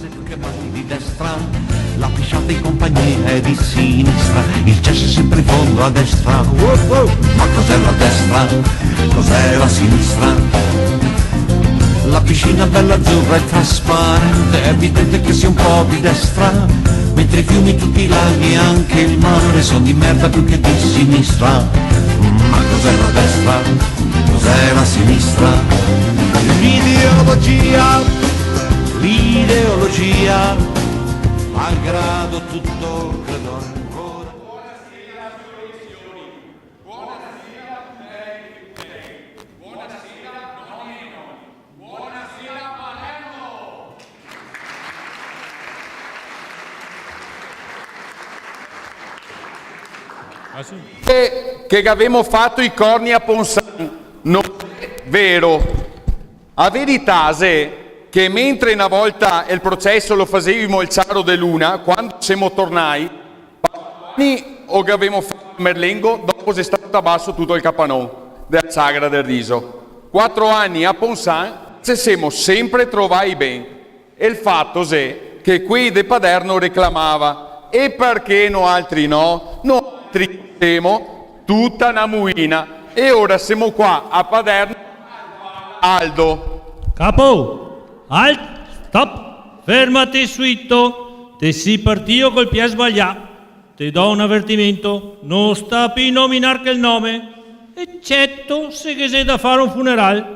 più che mani di destra, la pisciata in compagnia è di sinistra, il cesso è sempre in fondo a destra. Ma cos'è la destra? Cos'è la sinistra? La piscina bella azzurra e trasparente, è evidente che sia un po' di destra, mentre i fiumi, tutti i laghi e anche il mare sono di merda più che di sinistra. Ma cos'è la destra? Cos'è la sinistra? L'ideologia, malgrado tutto credo ancora. Buonasera Fiorizioni, buonasera lei, buonasera nonno, buonasera Palermo. Che avevamo fatto i corni a Ponsan, non è vero. A verità è che mentre una volta il processo lo facevamo il Ciaro de Luna, quando siamo tornati, o che avevamo fatto il Merlengo, dopo è stato abbasso tutto il capanone della Sagra del Riso. 4 anni a Ponsan ci siamo sempre trovati bene. E il fatto è che qui de Paderno reclamava, e perché no altri no? Noi altri siamo tutta una muina. E ora siamo qua a Paderno, Aldo. Capo, halt, stop, fermati subito. Te si partito col piede sbagliato. Ti do un avvertimento, non sta più nominare che il nome, eccetto se che sei da fare un funerale.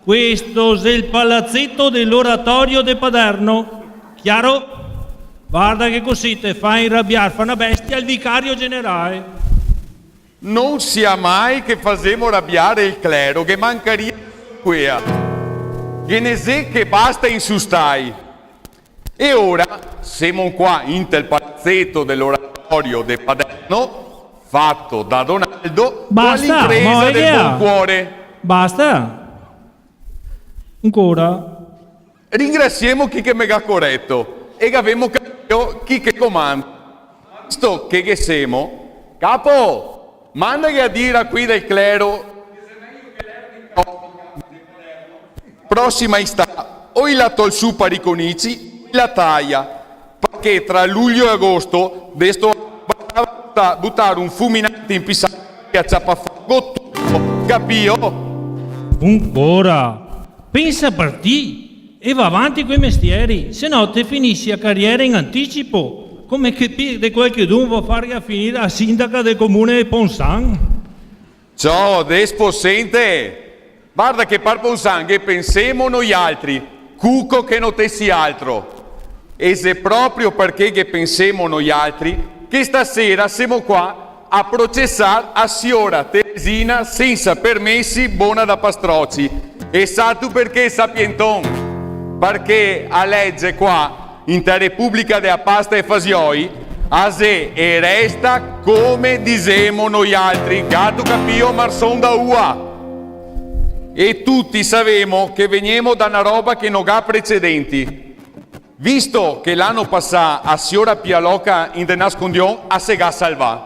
Questo è il palazzetto dell'oratorio di Paderno. Chiaro? Guarda che così te fai arrabbiare, fa una bestia il vicario generale. Non sia mai che facemo arrabbiare il clero, che mancaria qui. Che ne sé che basta insustai. E ora siamo qua in tel palazzetto dell'oratorio di Paderno, fatto da Donaldo, Basta, con l'impresa del buon cuore. Basta. Ancora? Ringraziamo chi che mi ha corretto e che abbiamo capito chi che comanda. Visto che siamo, capo, mandagli a dire a qui del clero prossima istà, o il tol su pariconici, la taglia, perché tra luglio e agosto desto buttare un fulminante in pissato e a ciappafuoco tutto, capio? Ancora? Pensa per te e va avanti coi mestieri, se no te finisci la carriera in anticipo, come che di qualche dunque va a fare a finire a sindaca del comune di Ponsan. Ciao, despo sente! Guarda che par Ponsan che pensiamo noi altri, cuco che non te sia altro. E se proprio perché che pensiamo noi altri, che stasera siamo qua a processare a signora Teresina senza permessi buona da pastrocci. E sa tu perché sapienton? Perché a legge qua, in ta Repubblica della Pasta e Fasioi, a se e resta come disemo noi altri, gatto capio marson da ua. E tutti sapemo che veniamo da una roba che non ha precedenti. Visto che l'anno passato a signora Pialoca in de nascondion a sega salvà.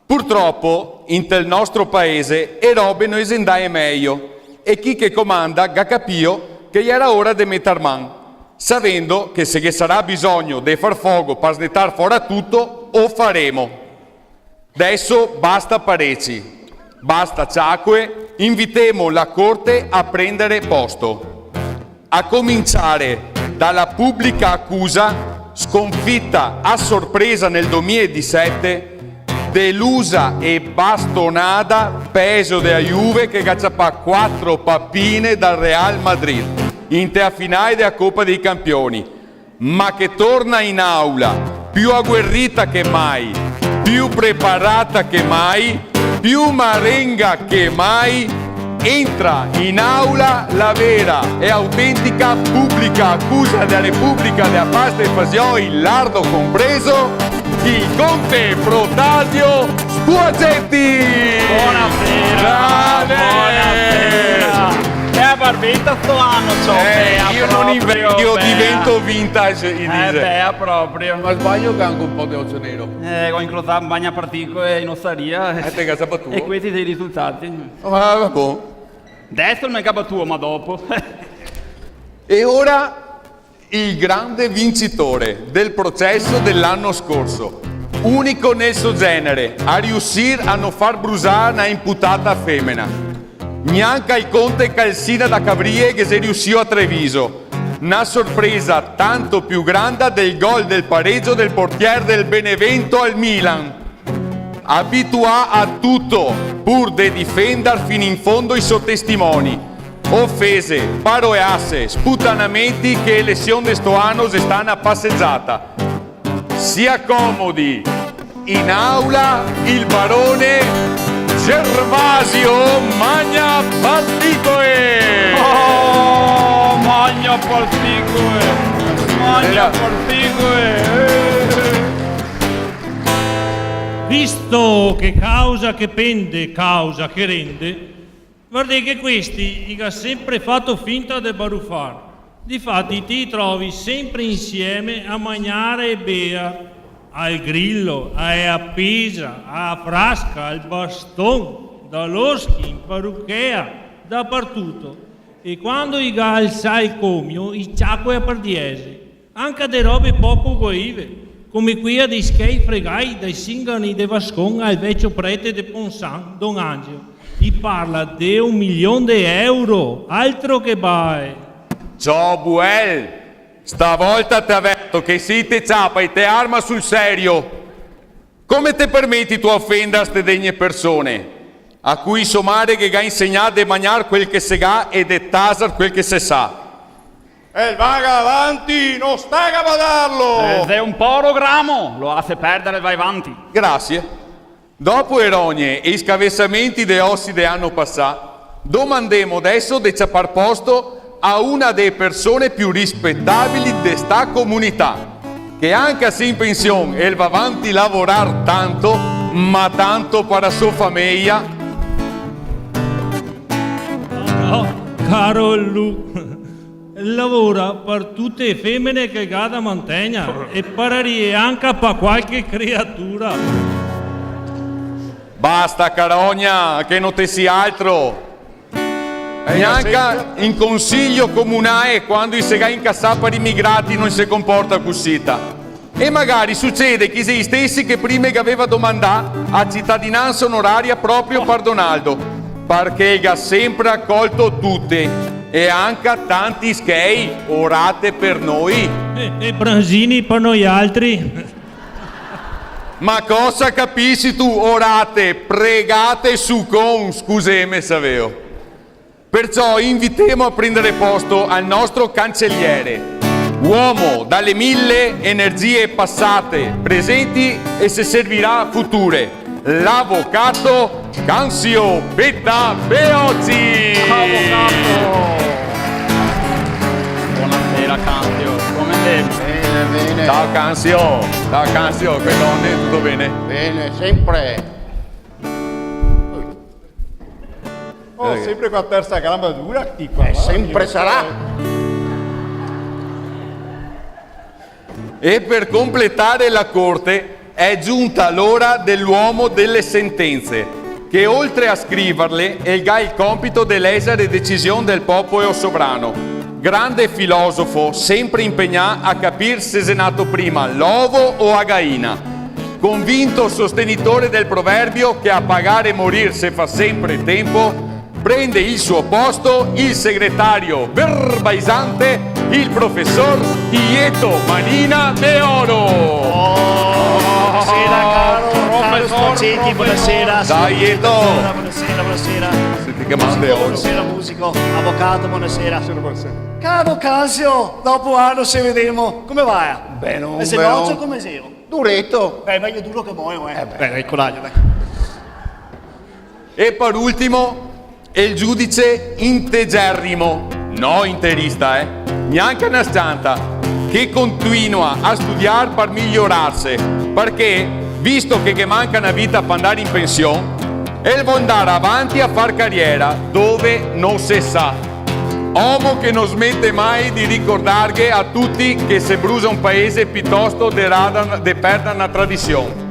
Purtroppo in tel nostro paese e robe noi sendai meglio e chi che comanda ga capio che era ora de metter man, sapendo che se che sarà bisogno de far fuoco per snettar fuori tutto o faremo. Adesso basta pareci. Basta ciacque, invitiamo la Corte a prendere posto. A cominciare dalla pubblica accusa, sconfitta a sorpresa nel 2017, delusa e bastonata peso della Juve che cacciapa 4 pappine dal Real Madrid in te finale della Coppa dei Campioni, ma che torna in aula più agguerrita che mai, più preparata che mai, più marenga che mai, entra in aula la vera e autentica pubblica accusa della Repubblica della Pasta e Fasioi, lardo compreso, il conte Protasio Spuagetti! Buonasera! Buonasera! È barbetta sto anno, io non invecchio, divento vintage, beh, proprio. Ma sbaglio che anche un po' di occhio nero. Ho incrociato bagna partico e in osteria. te casa battuto. E questi dei risultati. Vabbè. Adesso non è capo tuo, ma dopo. E ora il grande vincitore del processo dell'anno scorso, unico nel suo genere, a riuscire a non far brusare una imputata femmina. Neanche il conte Calsina da Cavrie che si riuscì a Treviso. Una sorpresa tanto più grande del gol del pareggio del portiere del Benevento al Milan. Abitua a tutto, pur di difendere fino in fondo i suoi testimoni. Offese, paroeasse, sputanamenti che lesioni di sto anno si stanno a passeggiata. Si accomodi, in aula il barone Gervasio Magna Particoe. Oh, Magna Particoe. Magna Particoe. Visto che causa che pende, causa che rende, guardi che questi gli ha sempre fatto finta di baruffare. Difatti ti trovi sempre insieme a mangiare e bea, al grillo, a pisa, a frasca, al baston, dall'oschi, in parrucchea, dappertutto. E quando gli ha alza il comio, i ciacque a pardiesi, anche de robe poco goive, come qui a dei schei fregai dai singani de Vascon al vecchio prete de Ponsan, Don Angelo. Gli parla di €1.000.000, altro che bai. Ciao Buel, stavolta ti avverto che se te ciapa e te arma sul serio. Come te permetti tu offendere queste degne persone, a cui somare che ha insegnato a mangiare quel che se ga e de tasar quel che se sa? E vaga avanti, non stai a badarlo! È un porogrammo, lo hace perdere, vai avanti. Grazie. Dopo le rogne e i scavessamenti dei ossi dell'anno passato, domandiamo adesso di ciapar posto a una delle persone più rispettabili di sta comunità, che anche se in pensione e va avanti a lavorare tanto, ma tanto per la sua famiglia. No, caro Lu, lavora per tutte le femmine che gada mantegna e pararie anche per qualche creatura. Basta carogna, che non te sia altro. Neanche in consiglio comunale quando si ga incassare per immigrati non si comporta così. E magari succede che gli stessi che prima che aveva domandato a cittadinanza onoraria proprio per Donaldo, perché ha sempre accolto tutte e anche tanti schei orate per noi. E Branzini per noi altri. Ma cosa capisci tu, orate, pregate su con, scusami Saveo. Perciò invitiamo a prendere posto al nostro cancelliere, uomo dalle 1000 energie passate, presenti e se servirà future, l'avvocato Canzio Betta Beozzi. Avvocato! Buonasera Canzio, come andiamo? Bene. Ciao Canzio, che donne, tutto bene? Bene, sempre. Oh, sempre con la terza gamba dura, ti qua. Sempre sarà. E per completare la corte è giunta l'ora dell'uomo delle sentenze, che oltre a scriverle ha il compito di lesare decisioni del popolo sovrano. Grande filosofo, sempre impegnato a capire se è nato prima l'ovo o a gaina. Convinto sostenitore del proverbio che a pagare e morir se fa sempre tempo, prende il suo posto il segretario verbaisante, il professor Tieto Manina De Oro. Buonasera caro Spacetti, buonasera. Dai Tieto. Buonasera. Senti che manda De Oro. Buonasera musico, avvocato, buonasera. Caro Casio, dopo anno se vedremo, come va? Bene, E se no, come zero? Duretto. Meglio duro che muoio, Beh, il coraggio, dai. E per ultimo è il giudice integerrimo, no interista, neanche una stanta, che continua a studiare per migliorarsi, perché, visto che manca una vita per andare in pensione, e vuole andare avanti a far carriera dove non si sa. Uomo che non smette mai di ricordare a tutti che se brucia un paese piuttosto de perda una tradizione.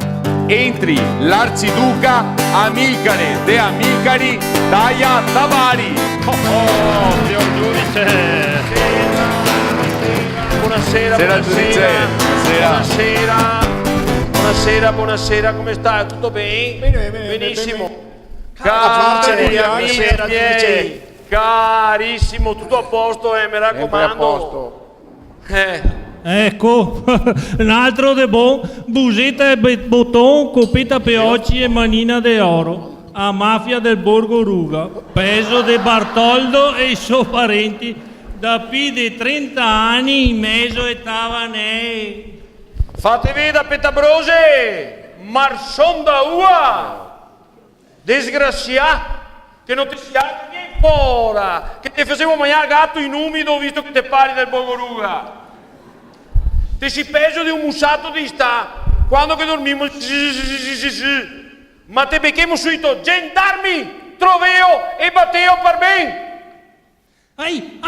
Entri l'arciduca Amilcare de Amilcari Daia Tavari. Signor giudice! buonasera, Buonasera, giudice. Buonasera, come stai? Tutto bene? Bene, Benissimo. Cari amici miei, carissimo, tutto a posto, mi raccomando. Ecco, un altro de bon, busetta e botton, copita peocci e manina de oro. A mafia del Borgo Ruga, peso de Bartoldo e i suoi parenti da più di 30 anni in mezzo e tavanei. Fatevi da petabrose, marsonda ua, disgraziato, che non ti sia niente fora, che ti facevo mangiare gatto in umido visto che te parli del Borgo Ruga. Ti si peso di un mussato di sta, quando che dormimmo, ma te becchemo subito, gendarmi, troveo e batteo per me. Ai,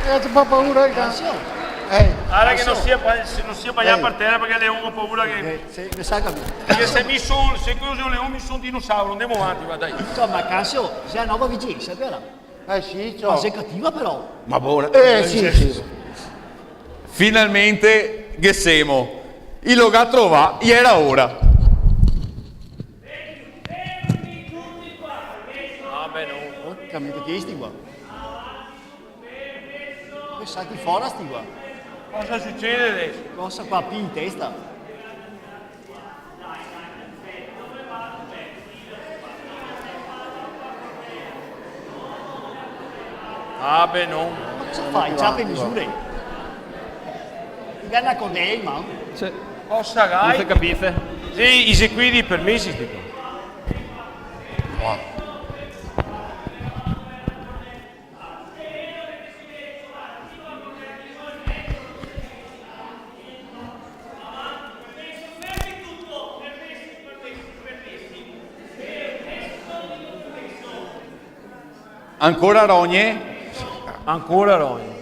C'è paura di Guarda che non sia bagnato per terra perché le ho paura che... Mi sa capito. Perché se così le ho mi sono dinosauro, andiamo avanti, va dai. Insomma, Cassio, sei una nuova vicinanza, vero? sì, Ma sei cattiva però. Ma buona. sì. Finalmente Gessemo. Il loga trova, era ora. Vabbè, no. Capito che sti qua? Che salti fuori sti qua? Cosa succede adesso? Cosa qua più in testa? Vabbè, no. Ma cosa fai? Ciappe in misure? Ganna con lei, ma? Cosa gai? Non capite? Sì, i sequidi permessi sti qua. Ancora rogne? Ancora Ronny.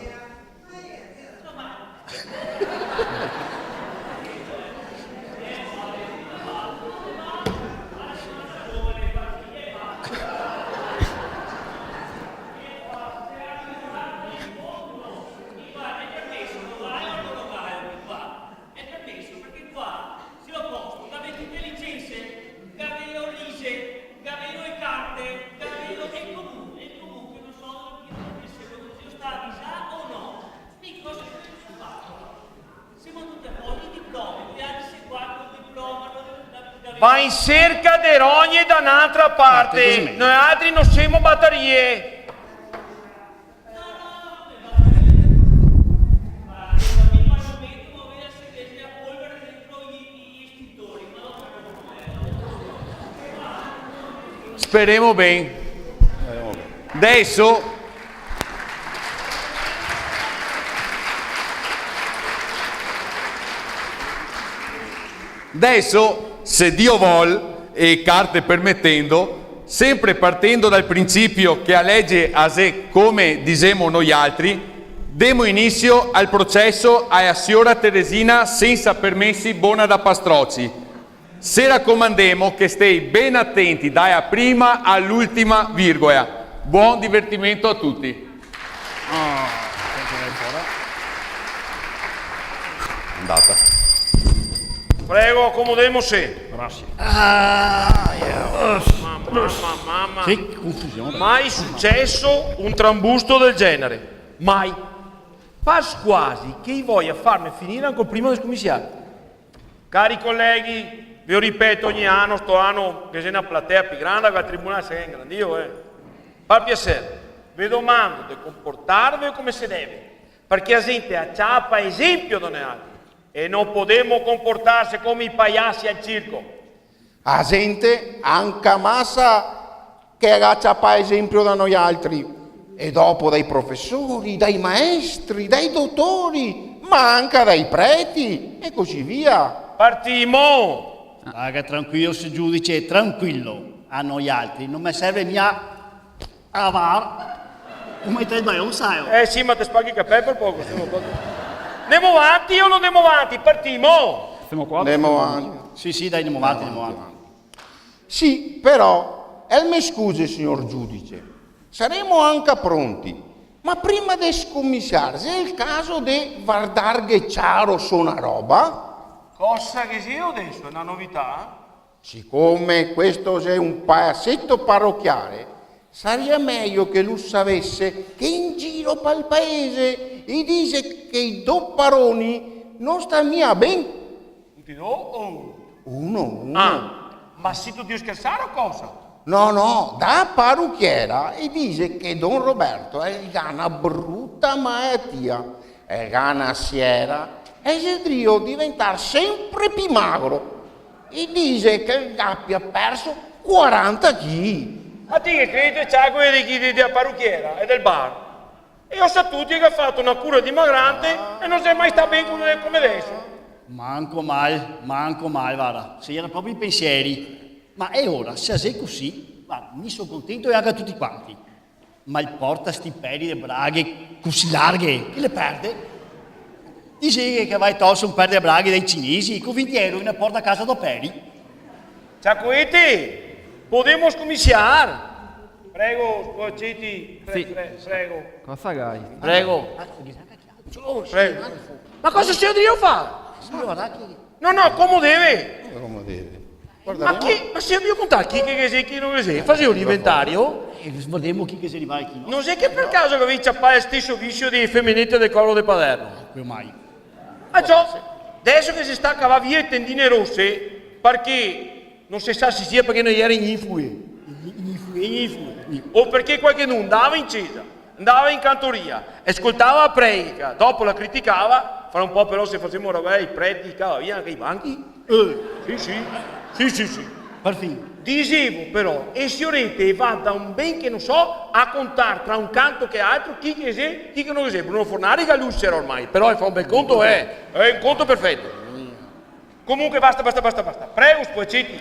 Va in cerca di rogne da un'altra parte. Noi altri non siamo batterie. Speriamo bene. Adesso se Dio vuol e carte permettendo, sempre partendo dal principio che a legge a sé come disemo noi altri, demo inizio al processo a signora Teresina senza permessi buona da Pastrocci. Se raccomandemo che stei ben attenti dalla prima all'ultima virgola. Buon divertimento a tutti. Andata. Prego, accomodemosi. Mamma. Che confusione. Mai successo un trambusto del genere. Mai. Pas quasi che voglia farmi finire ancora prima del commissario. Cari colleghi, vi ripeto ogni anno, sto anno che c'è una platea più grande che il tribunale è grande. Per piacere, vi domando di comportarvi come si deve, perché la gente acciappa esempio da noi altri e non possiamo comportarsi come i pagliassi al circo. La gente, anche massa, che ragazza fa esempio da noi altri. E dopo dai professori, dai maestri, dai dottori, ma anche dai preti e così via. Partimo! Raga, tranquillo, se giudice, tranquillo. A noi altri, non mi serve mia avar. Come te il Baion sai? Eh sì, ma ti spaghi i capelli per poco. Andiamo avanti o non andiamo avanti? Partiamo. Siamo qua. Andiamo avanti. Sì, dai, andiamo avanti. Sì, però, mi scusi, signor giudice, saremo anche pronti, ma prima di scommissarsi è il caso di guardare chiaro su una roba? Cosa che sia adesso? È una novità? Siccome questo è un paesetto parrocchiale, sarebbe meglio che lui sapesse che in giro per il paese e dice che i due paroni non stanno mica ben. Tutti due o Uno. ma si tu Dio scherzare o cosa? No, da parrucchiera e dice che Don Roberto è una brutta malattia, è una siera e Gedrio diventare sempre più magro e dice che abbia perso 40 kg. Ma ti che credi c'è quelli di chi della parrucchiera e del bar? E io so tutti che ha fatto una cura dimagrante e non si è mai stato bene come adesso. Manco mal, guarda. Se erano proprio i pensieri. Ma è ora, se sei così, guarda, mi sono contento e anche tutti quanti. Ma il porta sti peli di braghe così larghe, che le perde? Dice che vai tosto un paio di braghe dai cinesi, con 20 euro in porta a casa da peli. Ciacoete, podemos cominciare? Prego, Squaccetti, Sì. prego. Cosa gai? Prego. Prego. Ma cosa stai io fare? No, come deve? Come deve? Ma se io contare chi che sei, chi non che sei? Facevo un inventario? Vedremo chi che se ne va e chi no. Non sei che per caso che avevi ciappare il stesso vizio di femminette del collo di Palermo? Come mai? Ma ciò, adesso che si sta a cavare via le tendine rosse, perché non si sa se sia perché non era in influe. O perché qualche non andava in chiesa, andava in cantoria, ascoltava la predica, dopo la criticava, fra un po' però se facevamo i preti, cava via anche i banchi. Sì. Perfino. Dicevo però, e se orete va da un ben che non so a contare tra un canto che altro chi che sei, chi che non sei. Bruno Fornari che lucera ormai, però fa un bel conto, è un conto perfetto. Comunque basta. Prego, Squaccetti.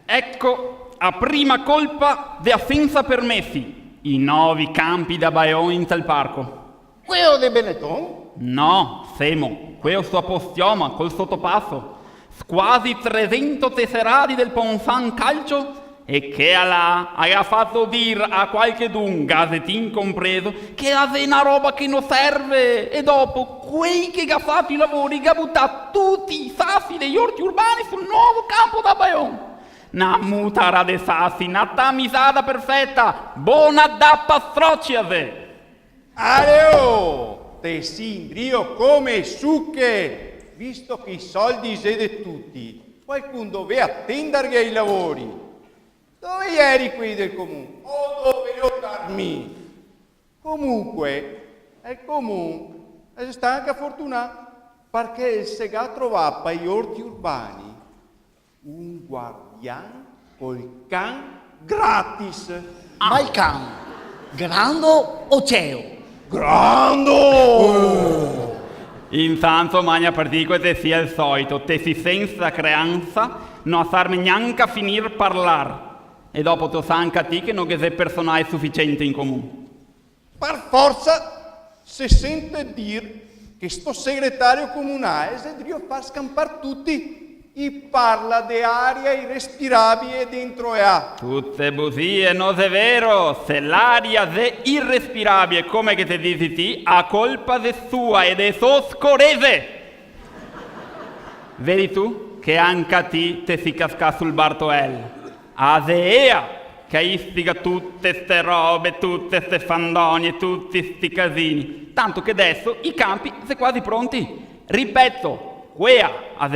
Ecco, a prima colpa de assenza permessi, i 9 campi da Baion in tal parco. Quello di Benetton? No, Semo, questo appostioma col sottopasso. Quasi 300 tesserati del Ponsan Calcio e che ha fatto dire a qualche d'un, gazzettin compreso, che ha una roba che non serve e dopo quei che ha fatto i lavori ha buttato tutti i sassi degli orti urbani sul nuovo campo da Baion. Una mutara de sassi, una tamisata perfetta, buona da pastrocciase. Aleo, te sindrio come sucche. Visto che i soldi siete tutti, qualcuno deve attendere ai lavori. Dove eri qui del comune? O dove darmi? Comunque, il comune sta anche fortunato perché si è trovato agli orti urbani un guardiano col can gratis. Ma il can, grando o ceo? Grande! Intanto magna partico te sia il solito, te si senza creanza, non sarmi neanche a finire parlare. E dopo tu sa anche a te che non che sei personale sufficiente in comune. Per forza si sente dire che sto segretario comunale si deve far scampare tutti e parla di aria irrespirabile dentro e a. Tutte bugie, non è vero, se l'aria è irrespirabile come che te dici ti, a colpa de sua e de suo scorese. Vedi tu che anche a te si casca sul Bartoel. Asea che istiga tutte ste robe, tutte ste fandonie, tutti sti casini. Tanto che adesso i campi sono quasi pronti. Ripeto, quea,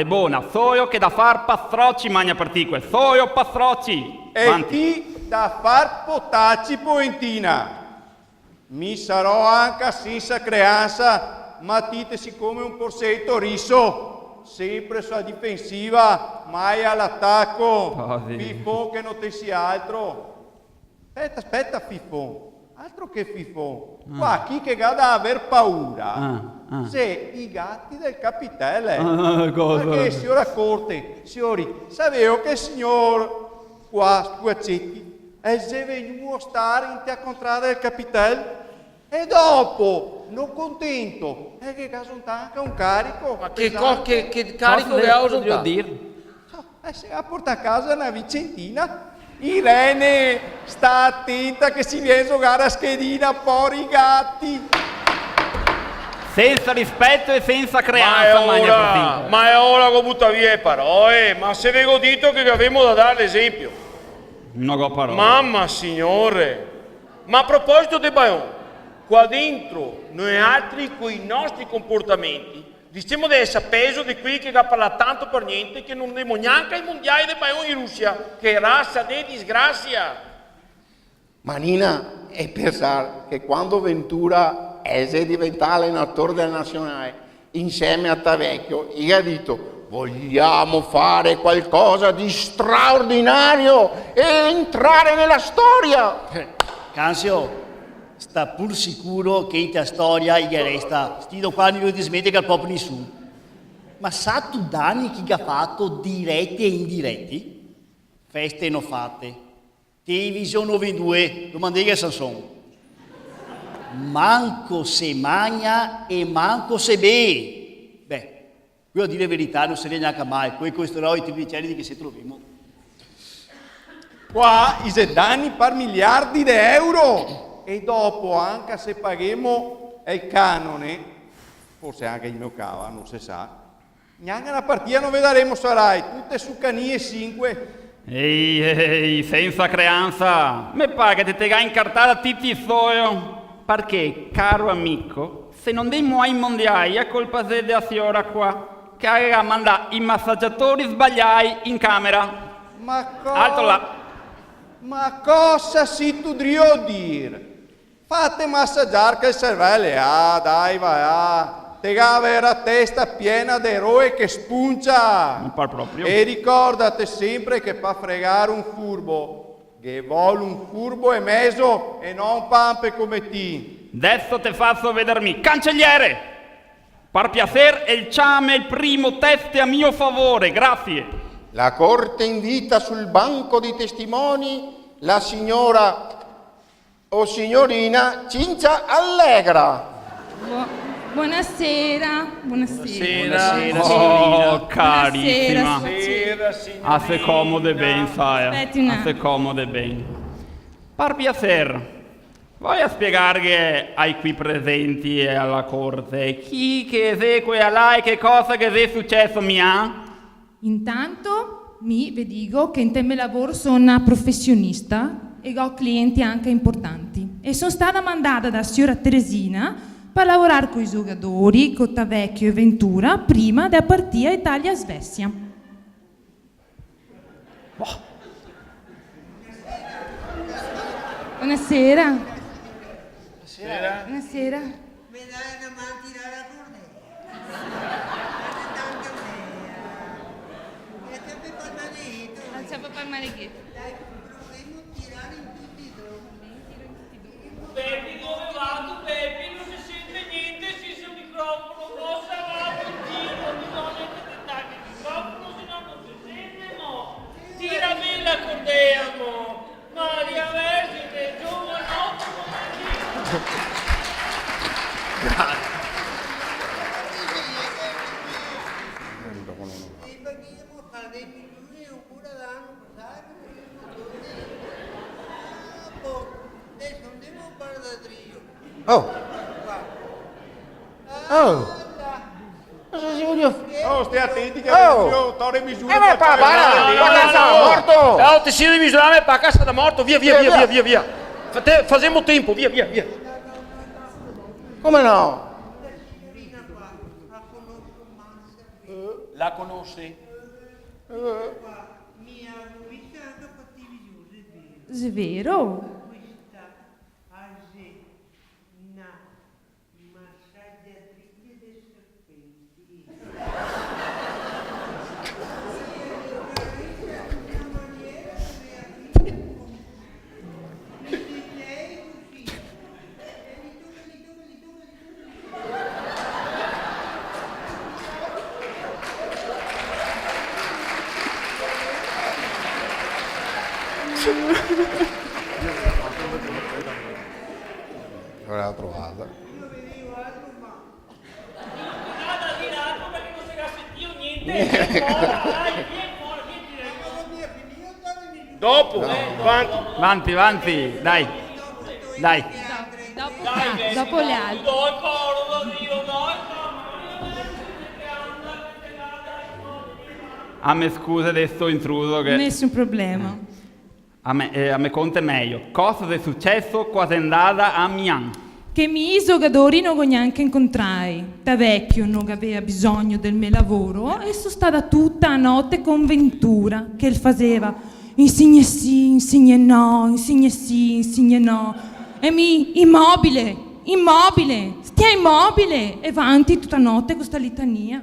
buona, soio che da far pastrocci magna particle, soio pastrocci. E chi da far potacci poentina. Mi sarò anche senza creanza, ma dite siccome un porsetto riso, sempre sulla difensiva, mai all'attacco. Fifo che non te sia altro. Aspetta Fifo, altro che Fifo. Qua chi che ha da aver paura. Se i gatti del capitale, perché signora Corte, signori, sapevo che il signor qua Squaccetti e sei venuto a stare in te contrada del capitel? E dopo, non contento, e che caso anche un carico? Ma che carico che ha usato? dire? Si va a portare a casa una vicentina. Irene, sta attenta che si viene a giocare a schedina, fuori i gatti. Senza rispetto e senza creanza, Ma è ora che butta via le parole, ma se ve ho detto che avevamo da dare l'esempio. Non ho parole. Mamma signore, ma a proposito di Baion, qua dentro noi altri con i nostri comportamenti diciamo di essere peso di qui che ha parlato tanto per niente che non abbiamo neanche ai mondiali di Baion in Russia, che razza di disgrazia. Manina, e pensare che quando Ventura è diventato allenatore della nazionale insieme a Tavecchio, gli ha detto vogliamo fare qualcosa di straordinario e entrare nella storia. Cansio, sta pur sicuro che in te storia gli resta, stido qua non ti smette che al popolo nessuno. Ma sa tu danni chi ha fatto diretti e indiretti? Feste non fatte, televisione 92, domandegli a Sanson. Manco se magna e manco se be. Beh, qui a dire la verità non sarebbe neanche mai, poi questo eroi triplicelli di che se troviamo. Qua i danni per miliardi di euro. E dopo, anche se paghiamo il canone, forse anche il mio cava, non si sa, neanche una partita non vedremo sarai, tutte su canie 5. Ehi, senza creanza, mi pare che te ga incartata tutti i suoi. Perché, caro amico, se non dei ai mondiali è colpa della signora qua, che aveva mandato i massaggiatori sbagliati in camera. Alto là. Ma cosa si tudrio dire? Fate massaggiare che il cervello, dai, vai, te ga avere la testa piena di eroe che spuncia. Non par proprio. E ricordate sempre che per fregare un furbo, che vuole un furbo e meso e non pampe come ti. Adesso te faccio vedermi. Cancelliere! Per piacere, il ciame il primo test a mio favore, grazie. La corte invita sul banco di testimoni la signora o signorina Cincia Allegra. Buonasera. Oh, carissima. Buonasera, A se comode ben, sai. Aspetti un A se comode ben. Per piacere, vuoi a spiegare ai qui presenti e alla corte chi che esegue a lei che cosa che è successo mi ha? Intanto vi dico che in tema lavoro sono una professionista e ho clienti anche importanti e sono stata mandata da signora Teresina per lavorare con i giocatori, con Tavecchio e Ventura prima della partita Italia-Svezia. Buonasera. Buonasera. Non c'è per parlare che? Peppi, dove vado, Peppi? Non si sente niente, si sente il microfono, cosa va, continuo, bisogna che ti tagli il microfono, se no non si sente, mo. Tira bene la cordea, mo. Maria Vergine, giovanotto come lì. Stai attenti che io torno in misura. Ma casa morto! Oh, ti si misurare per la casa da morto, via. Facciamo tempo, via. Come no? La conosci? Svero? vada. Dopo, avanti. Avanti, dai. Dopo gli altri. A me scusa adesso intruso che... Nessun problema. A me conta meglio. Cosa è successo quando è andata a Milan? Che mi giocatori non neanche incontrai. Da vecchio non aveva bisogno del mio lavoro e sono stata tutta la notte con Ventura che il faceva. Insigne sì, insigne no, insigne sì, insigne no. E mi immobile, stia immobile e avanti tutta notte con questa litania.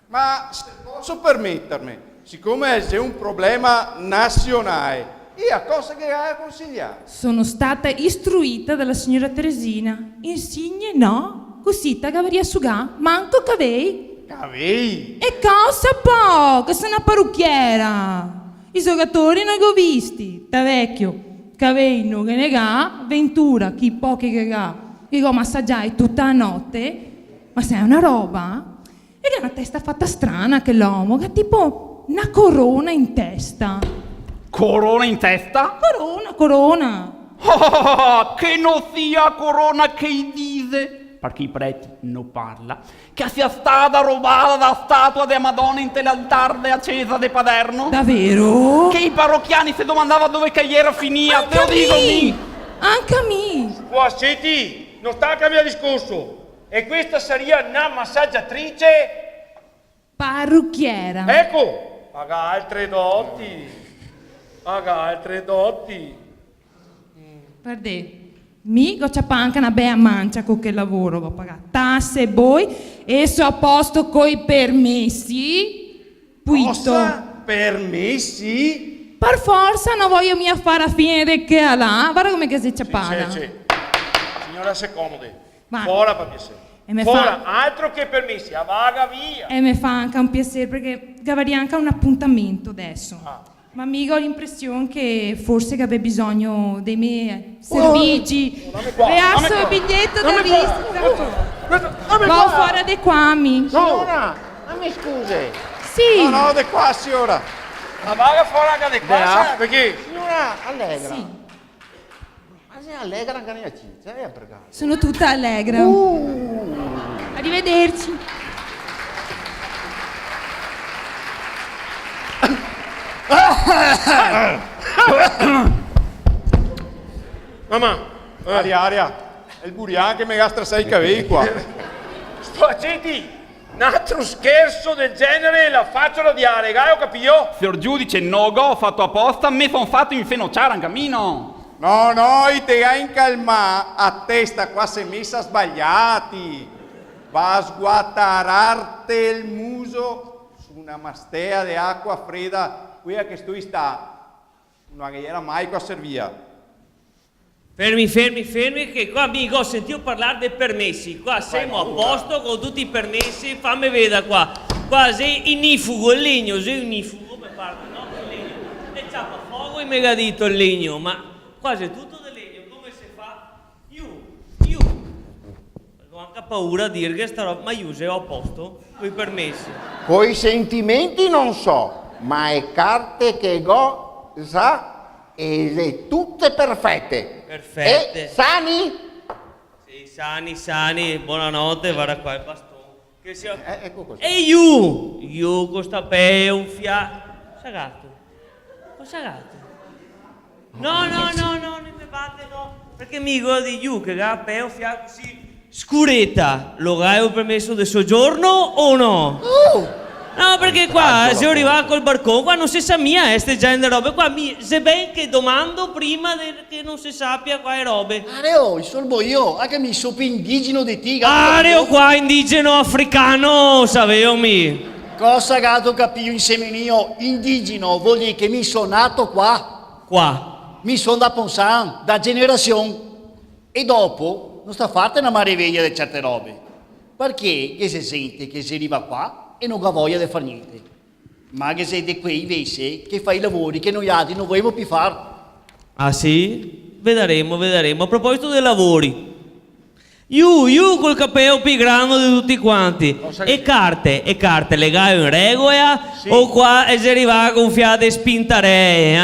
Ma se posso permettermi, siccome c'è un problema nazionale, io a cosa che hai a consigliare? Sono stata istruita dalla signora Teresina. Insigne no, così ti cavaria a sugà, manco cavei. Cavei? E cosa po', che sono una parrucchiera. I giocatori non li ho visti, da vecchio. Cavei non che ne ga, Ventura, chi pochi che ga. Io massaggiai tutta la notte, ma sei una roba? E che ha una testa fatta strana che l'uomo, che ha tipo una corona in testa. Corona in testa? Corona. Oh, che non sia corona che dice, perché i preti non parla, che sia stata rubata da statua della Madonna in l'altare accesa di Paderno. Davvero? Che i parrocchiani si domandavano dove che era finita, te lo dico mi. Anche a me. Qua, senti, non sta a cambiare discorso. E questa sarebbe una massaggiatrice? Parrucchiera. Ecco, paga altre dotti. Guarda, mi ho anche una bella mancia con che lavoro, ho pagato tasse e boi e so a posto coi permessi. Cosa? Permessi? Per forza non voglio mia fare a fine del che ha là, guarda come che si ciappana. Sì. Signora, se comodi. Va. Fuora per piacere. E me Fuora, fa- altro che permessi, a vaga via. E mi fa anche un piacere perché avrei anche un appuntamento adesso. Ma mi ho l'impressione che forse che avevi bisogno dei miei servigi. Reasso il biglietto da visita. Va fuori di qua, mi. Signora, ma mi scusi. Sì. No, di qua, signora. A vaga fuori anche di qua, sai perché? Signora, allegra. Sì. Ma sei allegra anche nella ciccia, per caso. Sono tutta allegra. Arrivederci. Mamma, Aria. È il burian che mi gastra 6 cavelli qua. senti, un altro scherzo del genere la faccio odiare, ho capito? Signor giudice, no, ho fatto apposta, mi sono fatto infenociare un cammino. No, te hai in calma, a testa qua sei messa sbagliati. Va a sguattararti il muso su una mastea di acqua fredda, quella che tu sta, non era mai qua servia. Fermi, che qua amico ho sentito parlare dei permessi, qua siamo a posto con tutti i permessi, fammi vedere qua, sei inifugo, il legno, sei inifugo, per parte, no, il legno, e ciappa fuoco e mega dito il legno, ma quasi tutto del legno, come si fa? Io, ho anche paura a dire che sta roba, ma io sei a posto con i permessi. Coi sentimenti non so, ma è carte che go sa e le tutte perfette. Perfette. E sani? Sì, sani, buonanotte, guarda qua il bastone. Che sia... Ecco così. E io con sta pe un Sagato. Cosa gatto? No, non mi batte, no. Perché mi di io che ha pe un così scuretta. Lo hai un permesso di soggiorno o no? No, perché qua se io arrivavo col barcone, qua non si sa mia ste genere robe, qua se ben che domando prima che non si sappia qua è robe. Areo, solbo io, anche mi so più indigeno di ti. Areo qua indigeno africano, sapevo mi. Cosa gatto capio insieme io, indigeno, vuol dire che mi sono nato qua. Qua. Mi sono da Ponsan, da generazione. E dopo non sta fatta una maraviglia di certe robe. Perché che si sente che si arriva qua e non ha voglia di fare niente. Ma che siete qui invece che fai i lavori che noi altri non vogliamo più fare. Ah sì? Vedremo. A proposito dei lavori, Iu col capello più grande di tutti quanti. E carte legate in regola? Sì. O qua è arrivata con fiate spintaree,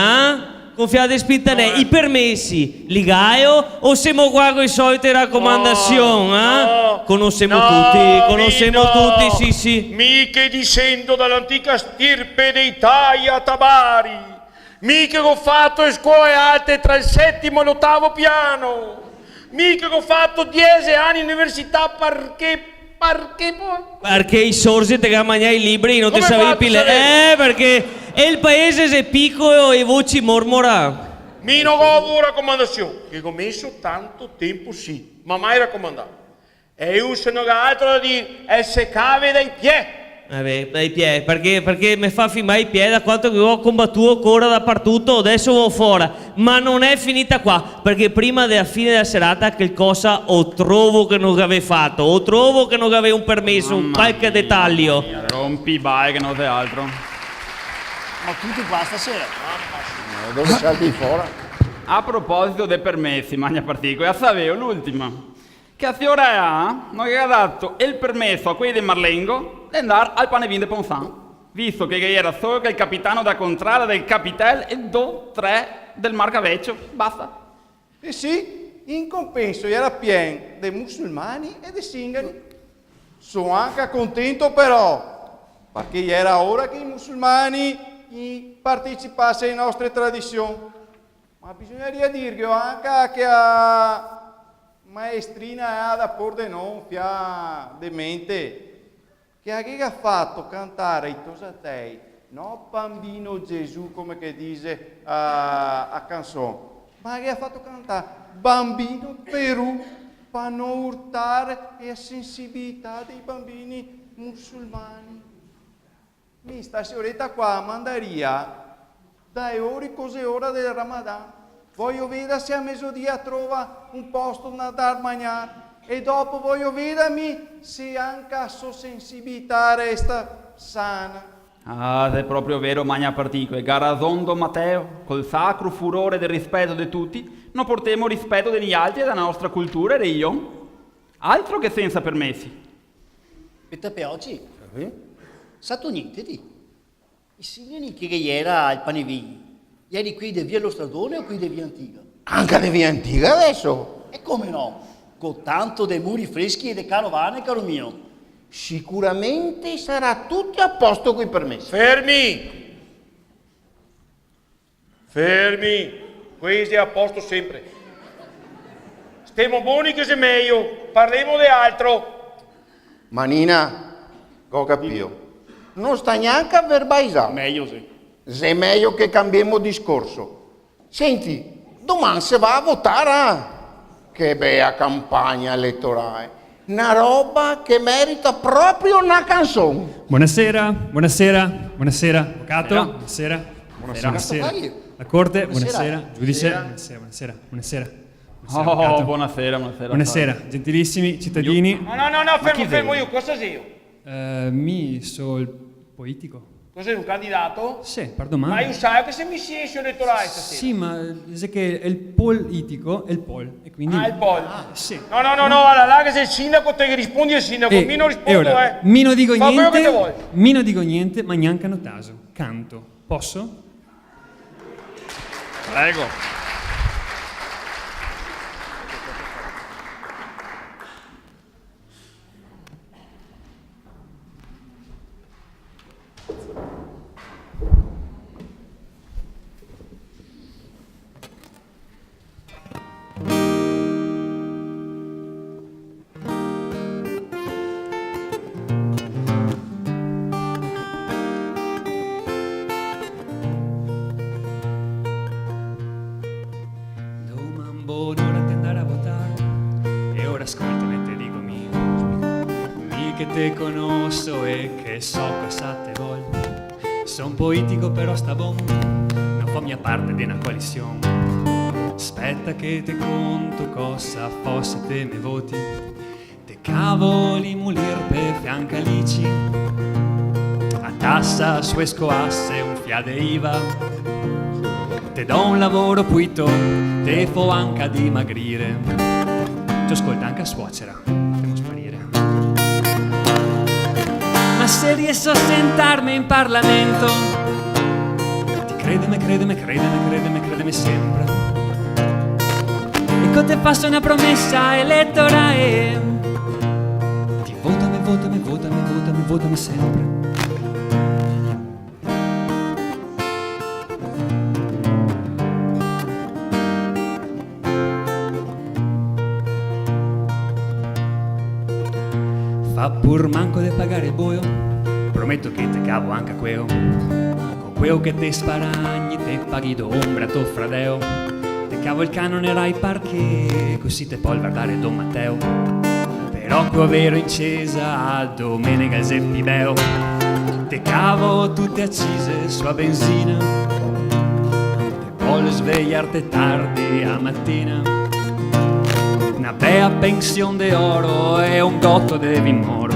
Con fiate spintaree. I permessi, ligaio o siamo qua con le solite raccomandazioni, No. Conosciamo tutti, sì. Mica discendo dall'antica stirpe dei Taia Tabari. Mica ho fatto scuole alte tra il 7° e l'8° piano. Mica ho fatto 10 anni in università perché i sorsi te che mangiare i libri non ti Come sapevi fatto pile. Perché il paese è piccolo e voci mormora. Mi non ho raccomandazioni, che ho messo tanto tempo sì, ma mai raccomandato. E io se non ho altro da dire, è se cave dai piedi. Dai piedi, perché mi fa firmare i piedi da quanto che ho combattuto ancora dappertutto, adesso vado fuori. Ma non è finita qua, perché prima della fine della serata che cosa o trovo che non avevo fatto, o trovo che non avevo un permesso, un qualche dettaglio. Rompi bai che non c'è altro. Ma tutti qua stasera. Dove salti fuori? A proposito dei permessi, magna partico, e sapevo l'ultima. Che a Fiora non gli ha dato il permesso a quelli di Marlengo di andare al Panevin de Ponzan, visto che era solo che il capitano da contrada del Capitel e 2-3 del Marcavecchio, basta. E sì, in compenso era pieno dei musulmani e dei singani. Sono anche contento però, perché era ora che i musulmani partecipassero alle nostre tradizioni. Ma bisogneria dirgli anche che a maestrina da porre non fia demente che ha fatto cantare i tosatei no bambino Gesù come che dice a canzone, ma che ha fatto cantare bambino Perù per non urtare la sensibilità dei bambini musulmani. Sta signoretta qua mandaria dai ore cose ora del Ramadan. Voglio vedere se a mezzodia trova un posto da dar mangiare e dopo voglio vedermi se anche a sua sensibilità resta sana. Ah, è proprio vero, magna partico. E Garazondo Matteo, col sacro furore del rispetto di tutti, non portiamo rispetto degli altri e della nostra cultura e dei io. Altro che senza permessi. E te per oggi? Sato niente di? I signori che era al Panevini. Ieri qui di via Lo Stradone o qui di via Antiga? Anche di via Antiga adesso? E come no? Con tanto dei muri freschi e de carovane, caro mio. Sicuramente sarà tutto a posto coi permessi. Fermi, questo è a posto sempre. Stiamo buoni che se meglio, parliamo di altro. Manina, ho capito. Non sta neanche a verbalizzare. Meglio sì. Se è meglio che cambiamo discorso. Senti, domani si va a votare. Che bella campagna elettorale. Una roba che merita proprio una canzone. Buonasera, avvocato, buonasera. La corte, buonasera, giudice, buonasera. Oh, buonasera. Buonasera, gentilissimi cittadini. No, fermo io, cosa sei io? Mi sono il politico. Cos'è un candidato? Sì, pardon. Ma io sai che se mi si esce elettorale stasera. Sì, ma sai che è il politico è il pol e quindi... Ah, il pol. Sì. No, allora là che sei il sindaco, te che rispondi al sindaco, mi non rispondo, ora, mi non dico Fa quello che te vuoi. mi non dico niente, ma neanche hanno taso. Canto. Posso? Prego. Che te conosco e che so cosa te voglio. Son politico però sta bon, non fa mia parte di una coalizione. Aspetta che te conto cosa fosse te me voti. Te cavoli mulir per fianca lici. A tassa su escoasse un fiade IVA. Te do un lavoro puito, te fo anche dimagrire. tanto ascolta anche a suocera. Devo sparire. Ma se riesco a sentarmi in Parlamento, ti credeme sempre. E con te faccio una promessa elettorale. Ti votami sempre. Fa pur manco de pagare il boio, prometto che te cavo anche queo. Con queo che te sparagni, te paghi d'ombra tuo fradeo. Te cavo il canone Rai Parche, così te può guardare Don Matteo. Però qua vero in Cesa a domenica Zeppi Beo. Te cavo tutte accise sulla benzina. Te vuole svegliarti tardi a mattina. Una bella pensione d'oro e un gotto di vin moro.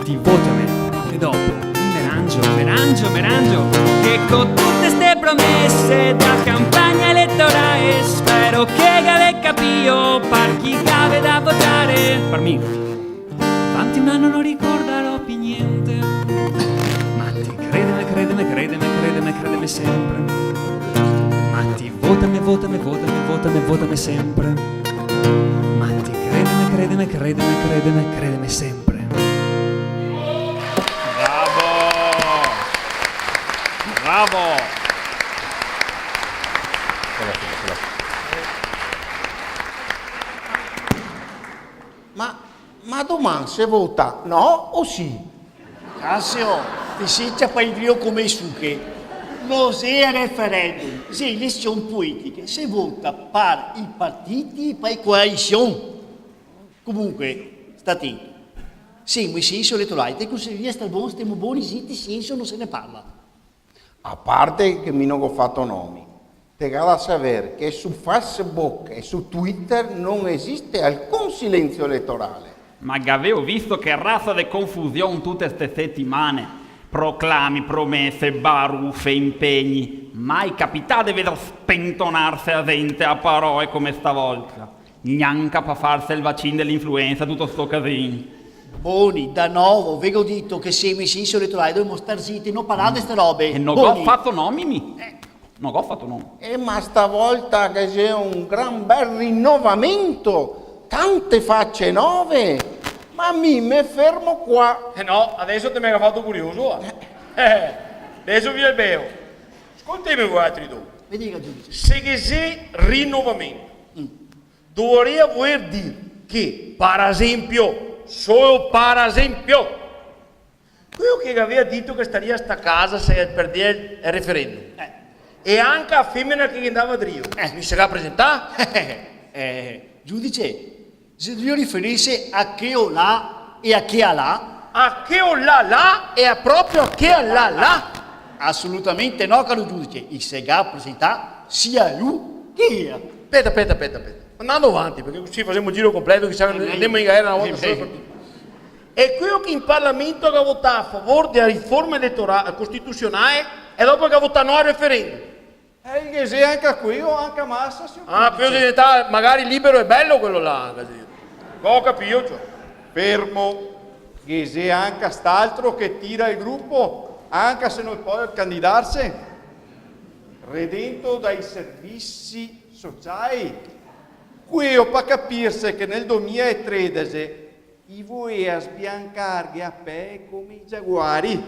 Ti votami e dopo mi arrangio che con tutte ste promesse da campagna elettorale spero che gave capio per chi gave da votare. Per me, avanti un anno non ricorderò più niente, ma ti credeme sempre. Ma ti votami sempre. Ma ti credeme sempre. Bravo! Ma domani si vota no o sì? Cassio, ti siccia per il rio come i succhi. Non è referendum, se elezioni politiche, si vota per i partiti e per le coalizioni. Comunque, sta attento. Siamo in senso elettorale, te consiglieria sta buono, stiamo buoni, zitti, senso non se ne parla. A parte che mi non ho fatto nomi, te da sapere che su Facebook e su Twitter non esiste alcun silenzio elettorale. Ma avevo visto che razza di confusione tutte queste settimane. Proclami, promesse, baruffe, impegni. Mai capitato di vedere spentonarsi a gente a parole come stavolta. Neanche per farsi il vaccino dell'influenza, tutto sto casino. Boni, da nuovo, ve ho detto che siamo in senso elettorale, dobbiamo star zitti, non parlare di queste robe. E non ho fatto nomi, non ho fatto nomi. Ma stavolta che c'è un gran bel rinnovamento, tante facce nuove. Ma mi fermo qua. No, adesso te mi hai fatto curioso. Adesso vi beo. Ascoltami voi altri due. Mi dica, giudice. Se che c'è rinnovamento, dovrebbe voler dire che, per esempio, solo per esempio, quello che aveva detto che staria a sta casa se perdeva il referendum, e anche la femmina che andava a Rio, mi sarà presentata? Giudice, se devo riferirsi a che ho là e a che ha là? A che ho là e a proprio a che ha là? Assolutamente no, caro giudice. Il Sega presenta sia lui che io. Aspetta. Andando avanti, perché così facciamo un giro completo, che andiamo in galera una volta sola. E quello che in Parlamento ha votato a favore della riforma elettorale costituzionale e dopo che ha votato no al referendum. Che se anche qui o anche a massa. Più diventa magari libero e bello quello là. Ho capito, cioè. Fermo. Che se anche st'altro che tira il gruppo, anche se non può candidarsi, redento dai servizi sociali. Qui ho per capirsi che nel 2013 i vuoi a sbiancargli a pe come i giaguari.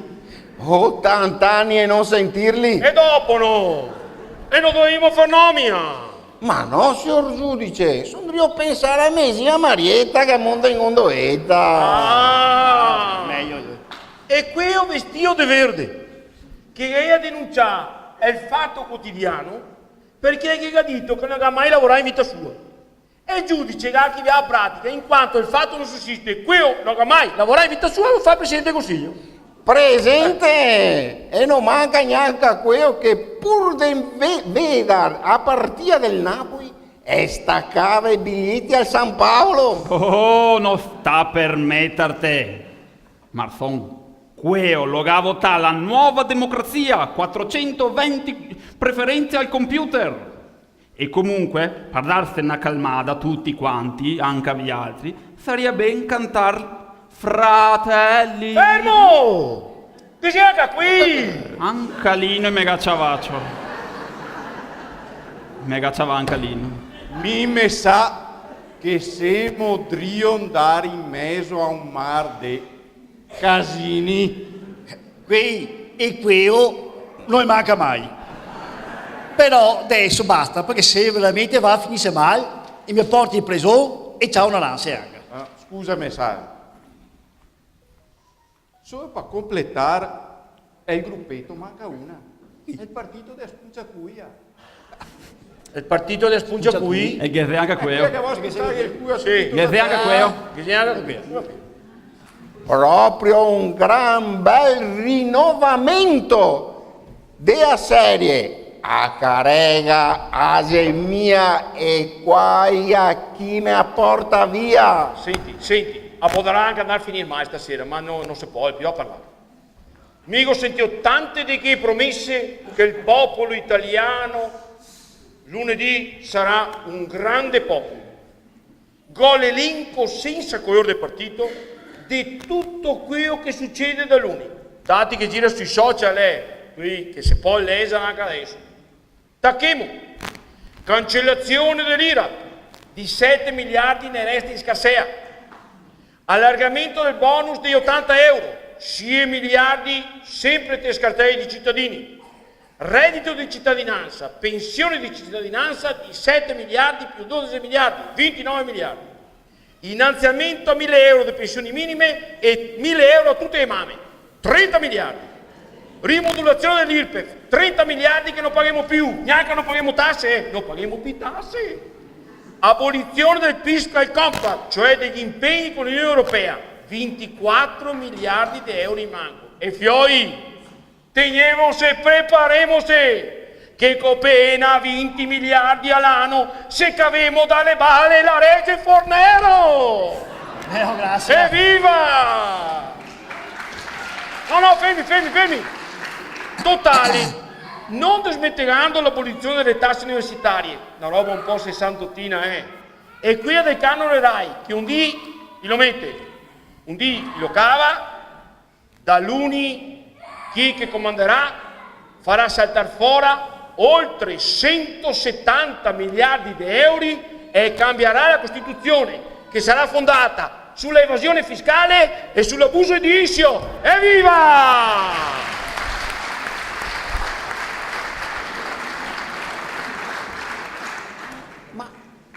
80 anni e non sentirli. E dopo no! E non dovevamo far nomina! Ma no, signor giudice, sono io a pensare a me, sia Marietta che monta in ondoetta. Meglio. E qui ho vestito di verde, che lei ha denunciato il Fatto Quotidiano perché ha detto che non ha mai lavorato in vita sua. E il giudice ha archiviato la pratica, in quanto il fatto non sussiste, qui non ha mai lavorato in vita sua, lo fa il Presidente del Consiglio. Presente! E non manca neanche a quello che pur di vedere a partita del Napoli e staccava i biglietti al San Paolo. Oh, non sta per metterti. Marzon, quello lo ha votato la nuova democrazia, 420 preferenze al computer. E comunque, per darsene una calmata tutti quanti, anche agli altri, sarebbe ben cantar fratelli. Fermo! Che si anche qui? Ancalino e mega ciavaccio. Mega ciavancalino. Mi me sa che siamo drio andare in mezzo a un mar di casini. Qui e quello non manca mai. Però adesso basta, perché se veramente va a finire male, e mi porti in preso e ciao una lanza anche. Scusami, sai. Solo per completare, è il gruppetto, manca una. È il partito di Spuncia Cuia. Il partito di Spuncia qui? E che anche quello. Sì, Che anche quello. Che anche quello. Proprio un gran bel rinnovamento della serie. A carega, a mia e qua a chi me porta via. Senti, potrà anche andare a finire mai stasera, ma non si può più a parlare. Mica ho sentito tante di che promesse che il popolo italiano lunedì sarà un grande popolo. Go l'elenco senza colore del partito di tutto quello che succede da lunedì. Dati che gira sui social qui che si può lesere anche adesso. Tacchemo, cancellazione dell'IRAP di 7 miliardi nei resti in scarsea, allargamento del bonus di 80 euro, 6 miliardi sempre per scartare di cittadini, reddito di cittadinanza, pensione di cittadinanza di 7 miliardi più 12 miliardi, 29 miliardi, innalzamento a 1.000 euro di pensioni minime e 1.000 euro a tutte le mamme, 30 miliardi. Rimodulazione dell'IRPEF, 30 miliardi che non paghiamo più, neanche non paghiamo tasse, non paghiamo più tasse. Abolizione del Fiscal Compact, cioè degli impegni con l'Unione Europea, 24 miliardi di euro in manco. E fioi, teniamoci, preparemoci, che copena 20 miliardi all'anno se cavemo dalle balle la Regge Fornero. Grazie. Evviva! No, fermi. Totale, non dismetterando l'abolizione delle tasse universitarie, una roba un po' sessantottina, E qui ha del canone RAI, che un dì lo mette, un dì lo cava, da luni chi che comanderà farà saltare fuori oltre 170 miliardi di euro e cambierà la Costituzione, che sarà fondata sulla evasione fiscale e sull'abuso edilizio. Evviva!